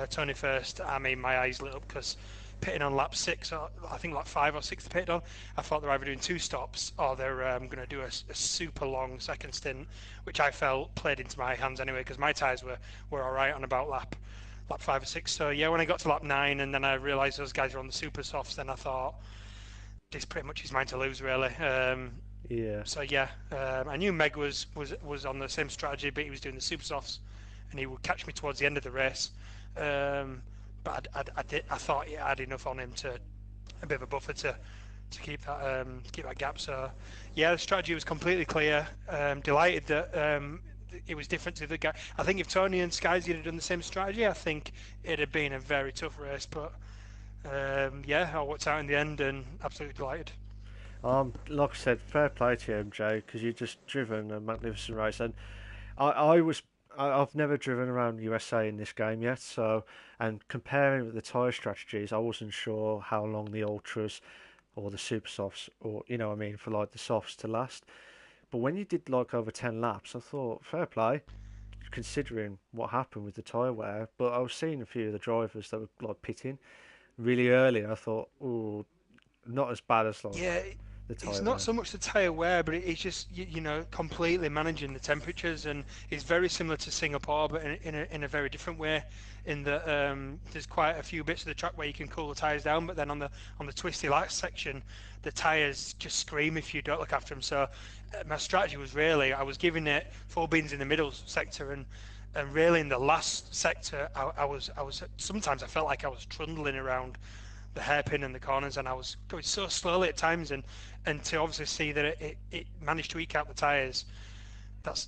Tony first, I mean, my eyes lit up because pitting on lap 6, or I think lap 5 or 6 they pitted on, I thought they're either doing 2 stops or they're going to do a super long second stint, which I felt played into my hands anyway because my tyres were all right on about lap lap 5 or 6. So yeah, when I got to lap 9, and then I realised those guys were on the super softs, then I thought this pretty much is mine to lose, really. Yeah. So yeah, I knew Meg was on the same strategy, but he was doing the super softs, and he would catch me towards the end of the race. But I thought I had enough on him to a bit of a buffer to keep that gap. So yeah, the strategy was completely clear. Delighted that it was different to the guy. I think if Tony and Skies had done the same strategy, I think it'd have been a very tough race. But yeah, I worked out in the end, and absolutely delighted. Like I said, fair play to you, MJ, because you've just driven a magnificent race, and I've never driven around USA in this game yet, so and comparing with the tyre strategies, I wasn't sure how long the ultras or the super softs, or what I mean, for like the softs to last. But when you did like over 10 laps, I thought fair play, considering what happened with the tyre wear. But I was seeing a few of the drivers that were like pitting really early, and I thought, oh, not as bad as like Yeah, the it's tyre not wear. so much the tyre wear, but it's just completely managing the temperatures, and it's very similar to Singapore, but in a very different way. In that there's quite a few bits of the track where you can cool the tyres down, but then on the twisty last section, the tyres just scream if you don't look after them. So my strategy was really I was giving it full beans in the middle sector, and really in the last sector, I was sometimes I felt like I was trundling around the hairpin and the corners, and I was going so slowly at times, and to obviously see that it managed to eke out the tyres, that's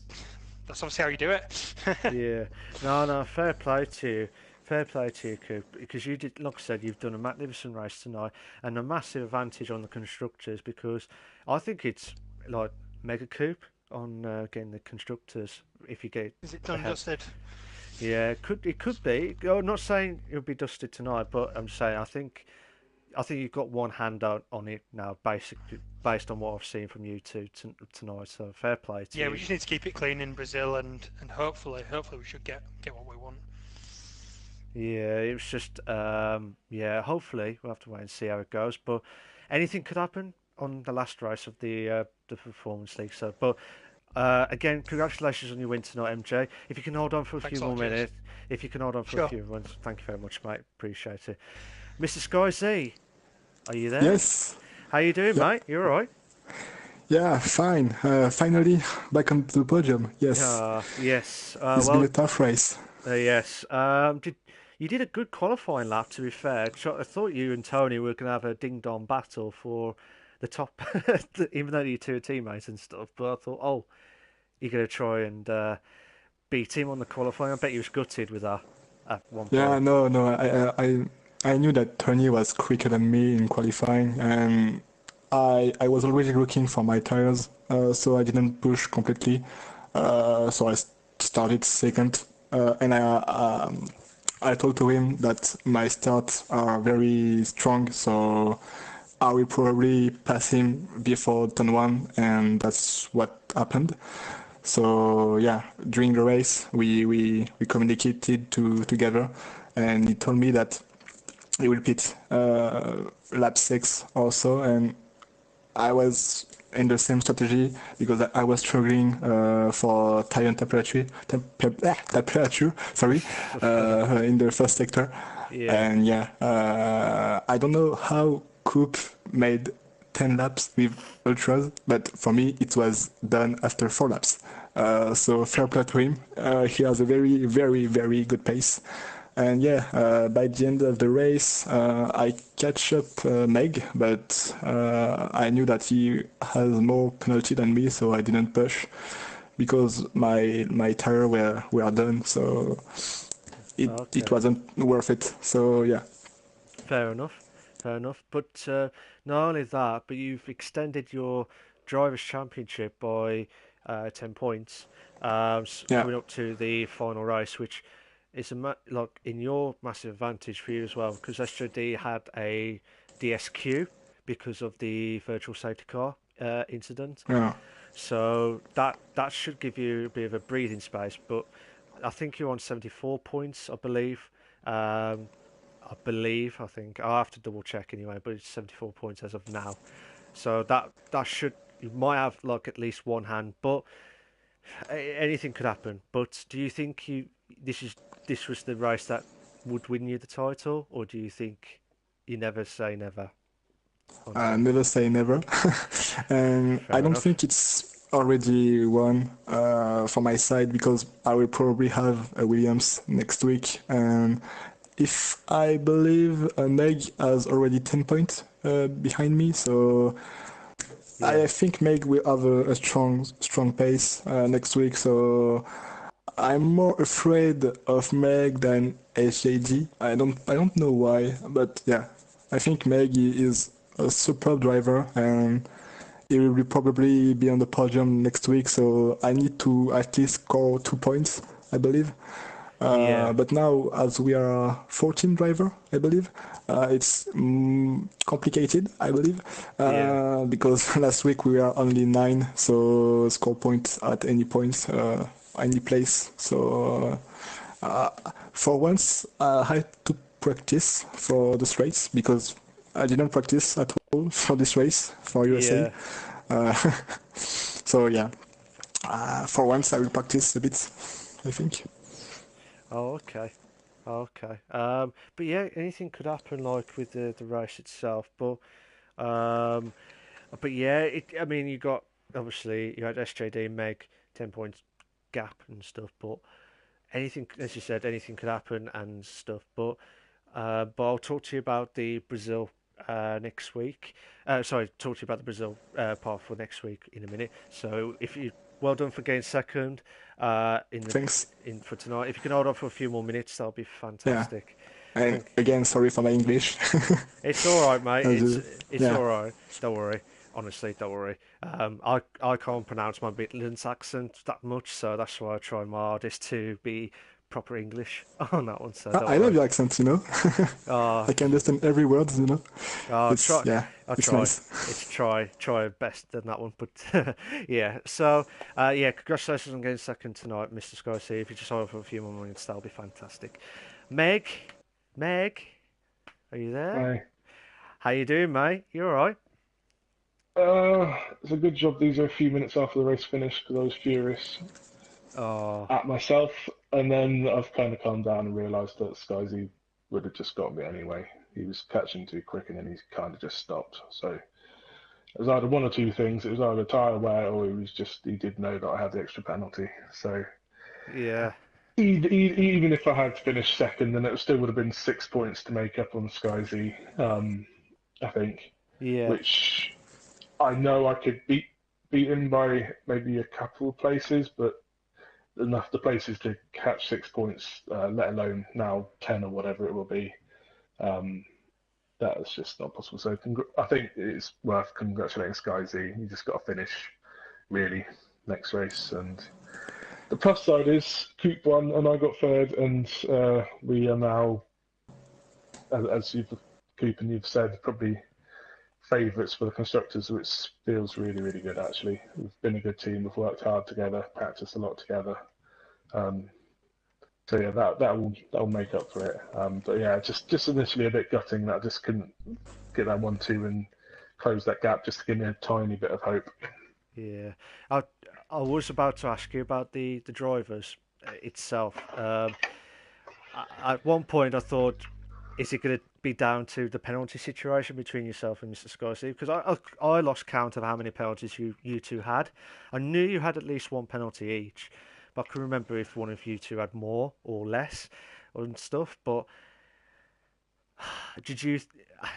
that's obviously how you do it. Yeah, no, fair play to you. Fair play to you, Coop, because you did, like I said, you've done a magnificent race tonight and a massive advantage on the constructors because I think it's like mega Coop on getting the constructors if you get Is it done ahead. dusted? Yeah, it could be. I'm not saying it'll be dusted tonight, but I'm saying I think you've got one hand out on it now, basically based on what I've seen from you two tonight. So fair play to Yeah, we you. just need to keep it clean in Brazil, and hopefully we should get what we want. Yeah, it was just yeah. Hopefully, we'll have to wait and see how it goes. But anything could happen on the last race of the Performance League. So, but again, congratulations on your win tonight, MJ. If you can hold on for a few Thanks a more lot, cheers. minutes, if you can hold on for a Sure. few months, thank you very much, mate. Appreciate it. Mr. Sky Z, are you there? Yes. How you doing, Yeah. mate? You all right? Yeah. Fine. Finally back on the podium. Yes. Yes. It's been a tough race. Yes. Did you did a good qualifying lap? To be fair, I thought you and Tony were gonna have a ding dong battle for the top, even though you two are teammates and stuff. But I thought, oh, you're gonna try and beat him on the qualifying. I bet you was gutted with that at one Yeah. point. No. No. I knew that Tony was quicker than me in qualifying, and I was already looking for my tires, so I didn't push completely. So I started second, and I told to him that my starts are very strong, so I will probably pass him before turn one, and that's what happened. So yeah, during the race, we communicated together, and he told me that he will pit lap 6 also, and I was in the same strategy because I was struggling for tire temperature, sorry, in the first sector. Yeah. And yeah, I don't know how Coop made 10 laps with ultras, but for me it was done after 4 laps. So fair play to him. He has a very, very, very good pace. And yeah, by the end of the race, I catch up Meg, but I knew that he has more penalty than me, so I didn't push because my tire were done, so it Okay. wasn't worth it. So yeah, Fair enough. Fair enough. But not only that, but you've extended your drivers' championship by 10 points, yeah, coming up to the final race, which is like in your massive advantage for you as well, because SJD had a DSQ because of the virtual safety car incident. yeah. So that should give you a bit of a breathing space. But I think you're on 74 points, I believe. I think I'll have to double check anyway, but it's 74 points as of now. So that should you might have like at least one hand, but anything could happen. But do you think this was the race that would win you the title, or do you think you never say never on that? Never say never. And I Fair don't enough. think it's already won for my side because I will probably have a Williams next week. And if I believe Meg has already 10 points behind me, so Yeah, I think Meg will have a strong pace next week. So I'm more afraid of Meg than HJG. I don't know why, but yeah, I think Meg is a superb driver and he will probably be on the podium next week. So I need to at least score 2 points, I believe. yeah, But now, as we are 14 driver, I believe, it's complicated, I believe, yeah, because last week we were only 9, so score points at any place. So for once, I had to practice for this race because I didn't practice at all for this race for USA. yeah. Uh, so yeah, for once I will practice a bit, I think. Oh, okay. Okay. But yeah, anything could happen, like with the race itself. Um, but yeah, I mean, you got obviously you had SJD, Meg, 10 points gap and stuff. But anything, as you said, anything could happen and stuff. But I'll talk to you about the Brazil next week. Sorry, talk to you about the Brazil part for next week in a minute. So if you well done for getting second in the Thanks. in for tonight. If you can hold on for a few more minutes, that'll be Yeah. fantastic. And Thank. again, sorry for my English. It's all right, mate. As you, It's yeah. all right. Don't worry. Honestly, don't worry. I can't pronounce my Midlands accent that much, so that's why I try my hardest to be proper English on that one. So don't I love worry. your accent, you know. Uh, I can understand every word, you know. I'll It's, try. yeah, I'll it's try. nice. It's try best than that one, but yeah. So yeah, congratulations on getting second tonight, Mr. Sky. See if you just hold on for a few more minutes, that'll be fantastic. Meg, Meg, are you there? Aye. How you doing, mate? You all right? It's a good job these are a few minutes after the race finished because I was furious Oh, at myself, and then I've kind of calmed down and realised that Skyzy would have just got me anyway. He was catching too quick and then he kind of just stopped. So it was either one or two things. It was either tyre wear or he did know that I had the extra penalty. So yeah, even if I had finished second, then it still would have been 6 points to make up on Skyzy, I think, yeah, which I know I could beat him by maybe a couple of places, but enough the places to catch 6 points, let alone now 10 or whatever it will be. Um, that is just not possible. So I think it's worth congratulating Sky Z. You just got to finish really next race. And the plus side is Coop won and I got third, and we are now, as you've Coop and you've said, probably favourites for the constructors, which feels really, really good actually. We've been a good team, we've worked hard together, practiced a lot together. Um, so yeah, that will make up for it. But yeah, just initially a bit gutting that I just couldn't get that 1-2 and close that gap just to give me a tiny bit of hope. yeah. I I was about to ask you about the drivers itself. At one point, I thought, is it going to be down to the penalty situation between yourself and Mr. Scorsese? Because I lost count of how many penalties you two had. I knew you had at least one penalty each, but I couldn't remember if one of you two had more or less and stuff. But did you,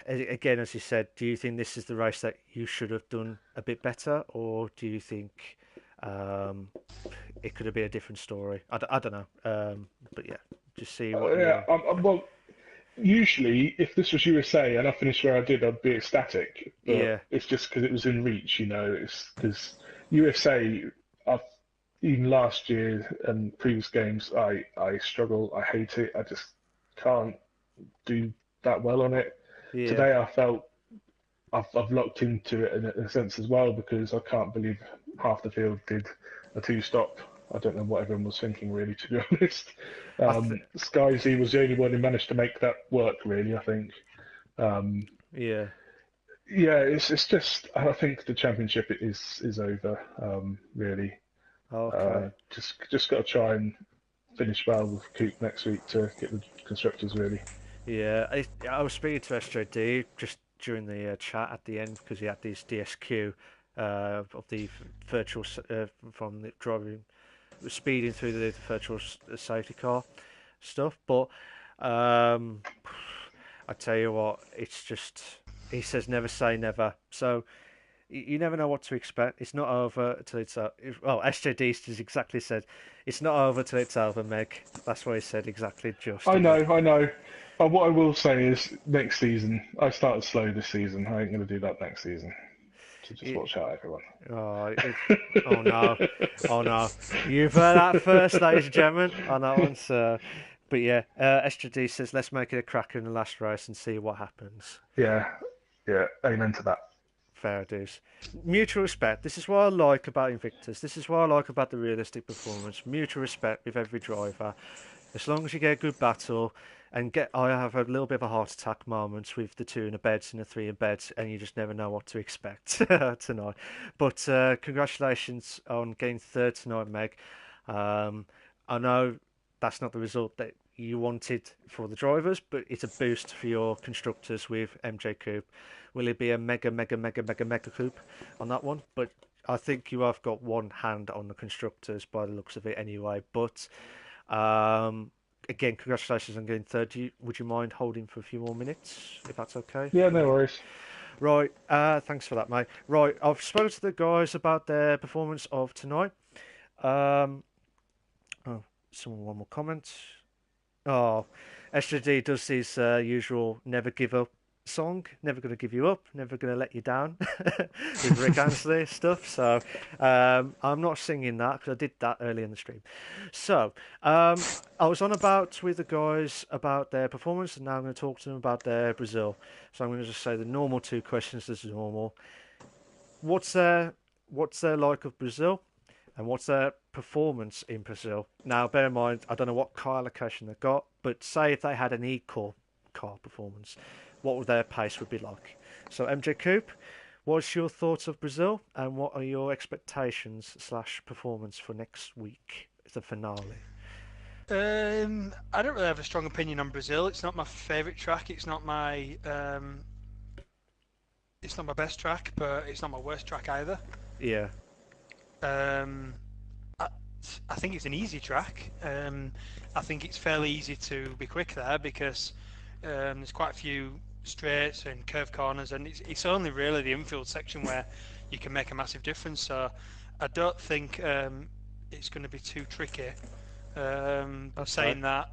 again, as you said, do you think this is the race that you should have done a bit better, or do you think um, it could have been a different story? I don't know. But yeah, just see what Yeah, you. well, usually if this was USA and I finished where I did, I'd be ecstatic. But Yeah, it's just because it was in reach, you know. It's because USA, I've even last year and previous games, I struggle. I hate it. I just can't do that well on it. yeah, Today I felt I've locked into it in a sense as well because I can't believe half the field did a two-stop. I don't know what everyone was thinking really, to be honest. I th Sky Z was the only one who managed to make that work really, I think. Um, yeah. yeah, it's just I think the championship is over really. Okay. Just got to try and finish well with Coupe next week to get the constructors really. Yeah, I was speaking to SJD just during the chat at the end because he had these DSQ of the virtual from the driving, speeding through the virtual safety car stuff. But I tell you what, it's just he says never say never. So you never know what to expect. It's not over till it's over. Well, SJD has exactly said it's not over till it's over, Meg. That's what he said exactly. Just I know. But what I will say is, next season, I started slow this season. I ain't going to do that next season. So just watch out, everyone. Oh no, oh no! You've heard that first, ladies and gentlemen, on that one. So, but yeah, SJD says let's make it a cracker in the last race and see what happens. Yeah, amen to that. Fair dues. Mutual respect. This is what I like about Invictus. This is what I like about the realistic performance. Mutual respect with every driver. As long as you get a good battle and I have a little bit of a heart attack moments with the 2 in the beds and the 3 in beds, and you just never know what to expect tonight. But congratulations on getting third tonight, Meg. I know that's not the result that you wanted for the drivers, but it's a boost for your constructors with MJ Coupe. Will it be a mega coupe on that one? But I think you have got one hand on the constructors by the looks of it anyway. But again, congratulations on getting third. Would you mind holding for a few more minutes, if that's okay? Yeah, no worries. Right, thanks for that, mate. Right, I've spoken to the guys about their performance of tonight. One more comment. Oh, SJD does his usual never give up song, never going to give you up, never going to let you down with Rick Ansley stuff. So I'm not singing that because I did that early in the stream. So I was on about with the guys about their performance, and now I'm going to talk to them about their Brazil. So I'm going to just say the normal 2 questions as normal. What's their like of Brazil? And what's their performance in Brazil? Now, bear in mind, I don't know what car allocation they've got, but say if they had an equal car performance, what would their pace would be like? So, MJ Coupe, what's your thoughts of Brazil, and what are your expectations / performance for next week, the finale? I don't really have a strong opinion on Brazil. It's not my favourite track. It's not my best track, but it's not my worst track either. Yeah. I think it's an easy track. I think it's fairly easy to be quick there because there's quite a few straights and curved corners, and it's only really the infield section where you can make a massive difference. So I don't think it's going to be too tricky. Saying that,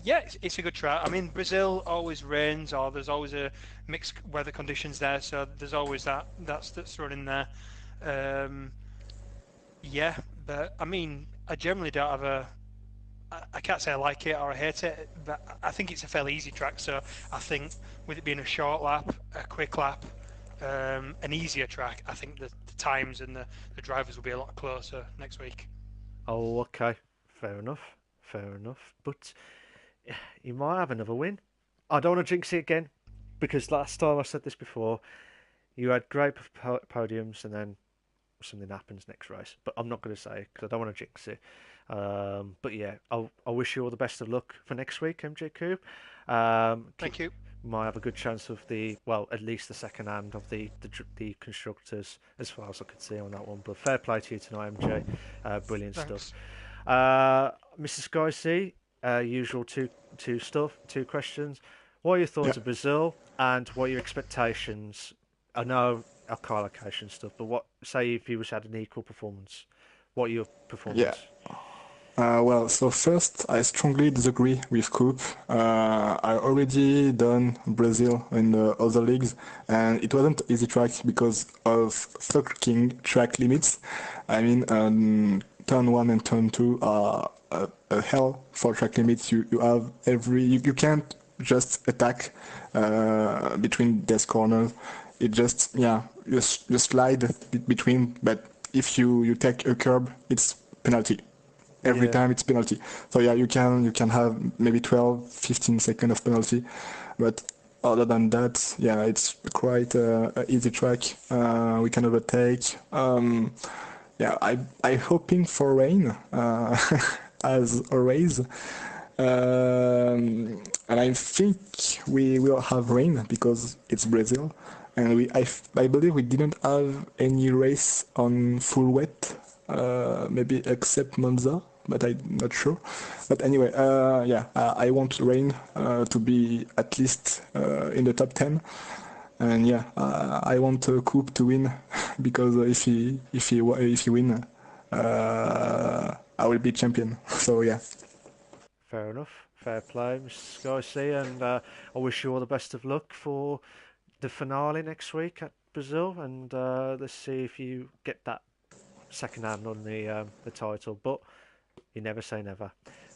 yeah, it's a good track. I mean, Brazil always rains, or there's always a mixed weather conditions there, so there's always that's thrown in there. Yeah, but I mean, I generally don't have I can't say I like it or I hate it, but I think it's a fairly easy track. So I think with it being a short lap, a quick lap, an easier track, I think the times and the drivers will be a lot closer next week. Oh, okay. Fair enough. But you might have another win. I don't want to jinx it again, because last time I said this before, you had great podiums and then something happens next race. But I'm not going to say it because I don't want to jinx it. But yeah, I wish you all the best of luck for next week, MJ Coupe. Thank you. Might have a good chance of at least the second hand of the constructors, as far as I could see on that one. But fair play to you tonight, MJ. Brilliant Thanks. stuff. Mrs. Sky C, usual two questions. What are your thoughts of Brazil, and what are your expectations? I know our car allocation stuff, but what say if you had an equal performance? What are your performance? Yeah. Well, so first, I strongly disagree with Coupe. I already done Brazil in the other leagues, and it wasn't easy track because of fucking track limits. I mean, turn 1 and turn 2 are a hell for track limits. You have you can't just attack between these corners. It just you slide between, but if you take a curb, it's penalty. Every time it's penalty. So yeah, you can have maybe 12-15 seconds of penalty, but other than that, yeah, it's quite a easy track. We can overtake. yeah, I hoping for rain, as always. And I think we will have rain because it's Brazil, and I believe we didn't have any race on full wet, maybe except Monza, but I'm not sure. But anyway, yeah, I want rain to be at least in the top 10. And yeah, I want Coupe to win because if he win, I will be champion. So yeah. Fair enough. Fair play, Mr. Sky C, and I wish you all the best of luck for the finale next week at Brazil, and let's see if you get that second hand on the title. But you never say never.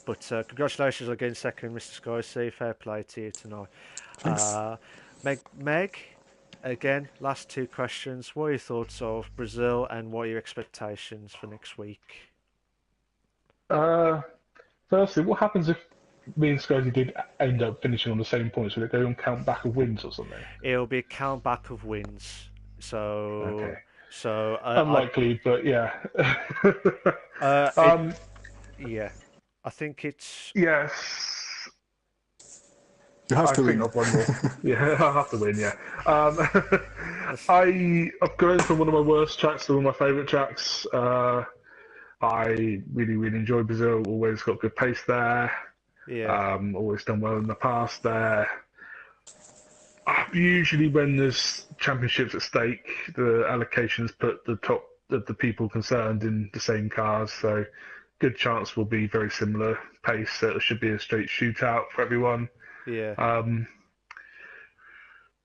But congratulations again, second, Mr. Sky C. Fair play to you tonight. Thanks. Meg, again, last two questions. What are your thoughts of Brazil, and what are your expectations for next week? Firstly, what happens if me and Scotty did end up finishing on the same points? Would it go and count back of wins or something? It'll be a count back of wins. So, Okay. so Unlikely, but yeah. uh, it, um, yeah, I think it's yes. You have I to think win. I've won more. Yeah, I have to win. Yeah. that's- I've gone from one of my worst tracks to one of my favourite tracks. I really enjoy Brazil. Always got good pace there. yeah, Always done well in the past there. Usually, when there's championships at stake, the allocations put the top of the people concerned in the same cars. So, good chance will be very similar pace. So it should be a straight shootout for everyone. yeah, Um,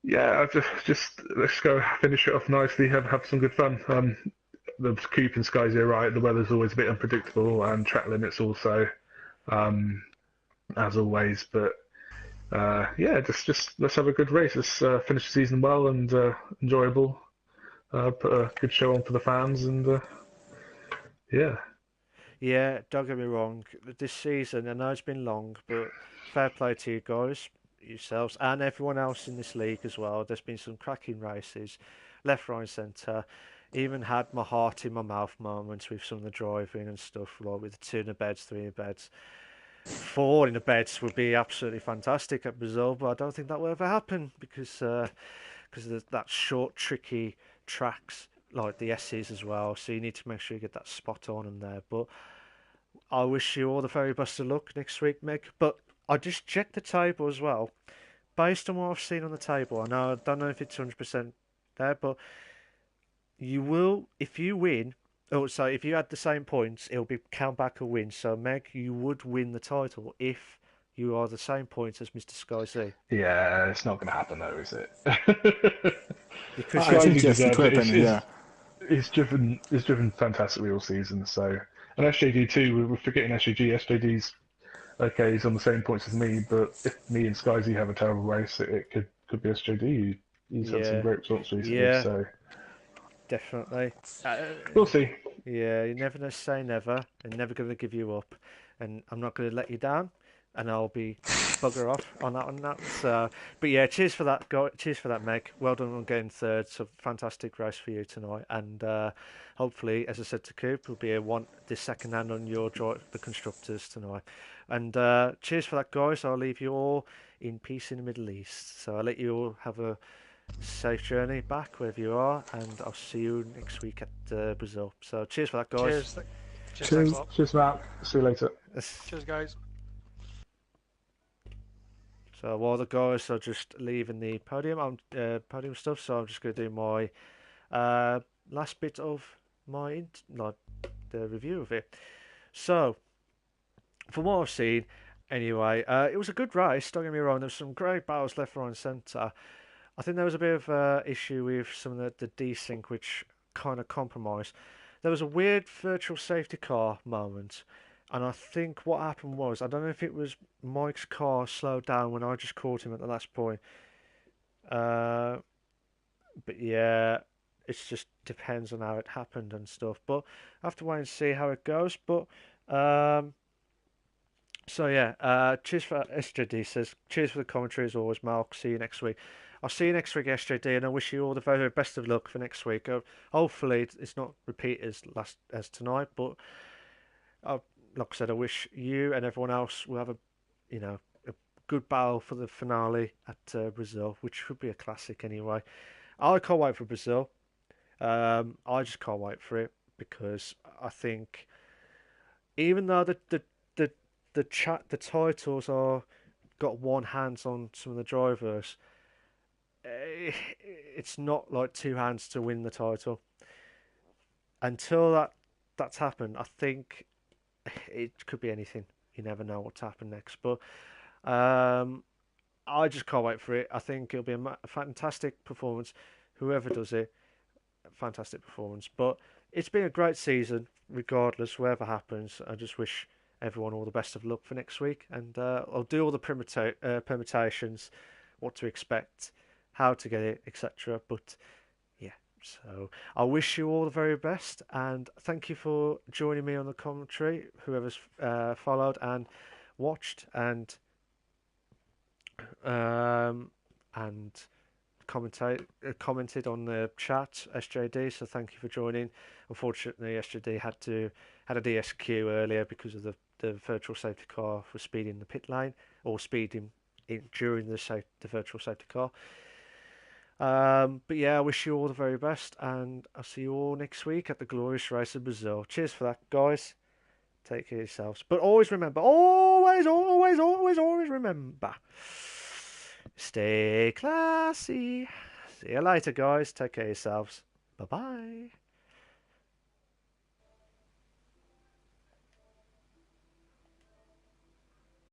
yeah, just let's go finish it off nicely. Have some good fun. The coupe in Sky's are right. The weather's always a bit unpredictable, and track limits also, um, as always. But yeah, just let's have a good race. Let's finish the season well and enjoyable. Put a good show on for the fans, and yeah, yeah. Don't get me wrong. This season, I know it's been long, but fair play to you guys, yourselves, and everyone else in this league as well. There's been some cracking races, left, right, and centre. Even had my heart in my mouth moments with some of the driving and stuff, like with the two in the beds, three in the beds. Four in the beds would be absolutely fantastic at Brazil, but I don't think that will ever happen because of that short, tricky tracks like the S's as well. So you need to make sure you get that spot on in there. But I wish you all the very best of luck next week, Meg. But I just checked the table as well. Based on what I've seen on the table, I don't know if it's 100% there, but you will, if you win, oh, so if you had the same points, it'll be count back a win. So, Meg, you would win the title if you are the same points as Mr. Sky Z. yeah, it's not going to happen though, is it? Because I you're, think Skyzy yes, it deserves will it. happen. Yeah. It's driven fantastically all season. So and SJD too. We're forgetting SJG. SJD's okay. He's on the same points as me, but if me and Skyzy have a terrible race, it could be SJD. He's had some yeah, great results recently, yeah, so definitely. we'll see. Yeah, you never say never, and never going to give you up, and I'm not going to let you down, and I'll be bugger off on that one. That so, but yeah, cheers for that, cheers for that, Meg. Well done on getting third. So fantastic race for you tonight, and hopefully, as I said to Coop, will be the second hand on your the constructors tonight, and cheers for that, guys. I'll leave you all in peace in the Middle East. So I'll let you all have a safe journey back wherever you are, and I'll see you next week at Brazil. So cheers for that, guys. Cheers, thanks a Cheers. lot. Cheers, Matt. See you later. Cheers, guys. So while the guys are just leaving the podium stuff, so I'm just going to do my last bit of my like the review of it. So from what I've seen, anyway, it was a good race. Don't get me wrong. There was some great battles left, right, and centre. I think there was a bit of issue with some of the desync, which kind of compromised. There was a weird virtual safety car moment, and I think what happened was, I don't know if it was Mike's car slowed down when I just caught him at the last point. Uh, but yeah, it just depends on how it happened and stuff. But I have to wait and see how it goes. But So yeah, cheers for SJD says, cheers for the commentary as always, Mark. See you next week. I'll see you next week, SJD, and I wish you all the very best of luck for next week. Hopefully, it's not repeat as tonight, but uh, like I said, I wish you and everyone else will have a good battle for the finale at Brazil, which should be a classic anyway. I can't wait for Brazil. I just can't wait for it because I think even though the titles are got one hands on some of the drivers, it's not like two hands to win the title. Until that's happened, I think it could be anything. You never know what's happened next, but I just can't wait for it. I think it'll be a fantastic performance. Whoever does it, fantastic performance. But it's been a great season, regardless, whatever happens. I just wish everyone all the best of luck for next week, and I'll do all the permutations, what to expect, how to get it, etc. But yeah, so I wish you all the very best, and thank you for joining me on the commentary, whoever's followed and watched and commented on the chat, SJD. So thank you for joining. Unfortunately, SJD had a DSQ earlier because of the virtual safety car for speeding the pit lane or speeding during the virtual safety car. But yeah, I wish you all the very best, and I'll see you all next week at the glorious race of Brazil. Cheers for that, guys. Take care of yourselves. But always remember, always remember, stay classy. See you later, guys. Take care of yourselves. Bye-bye.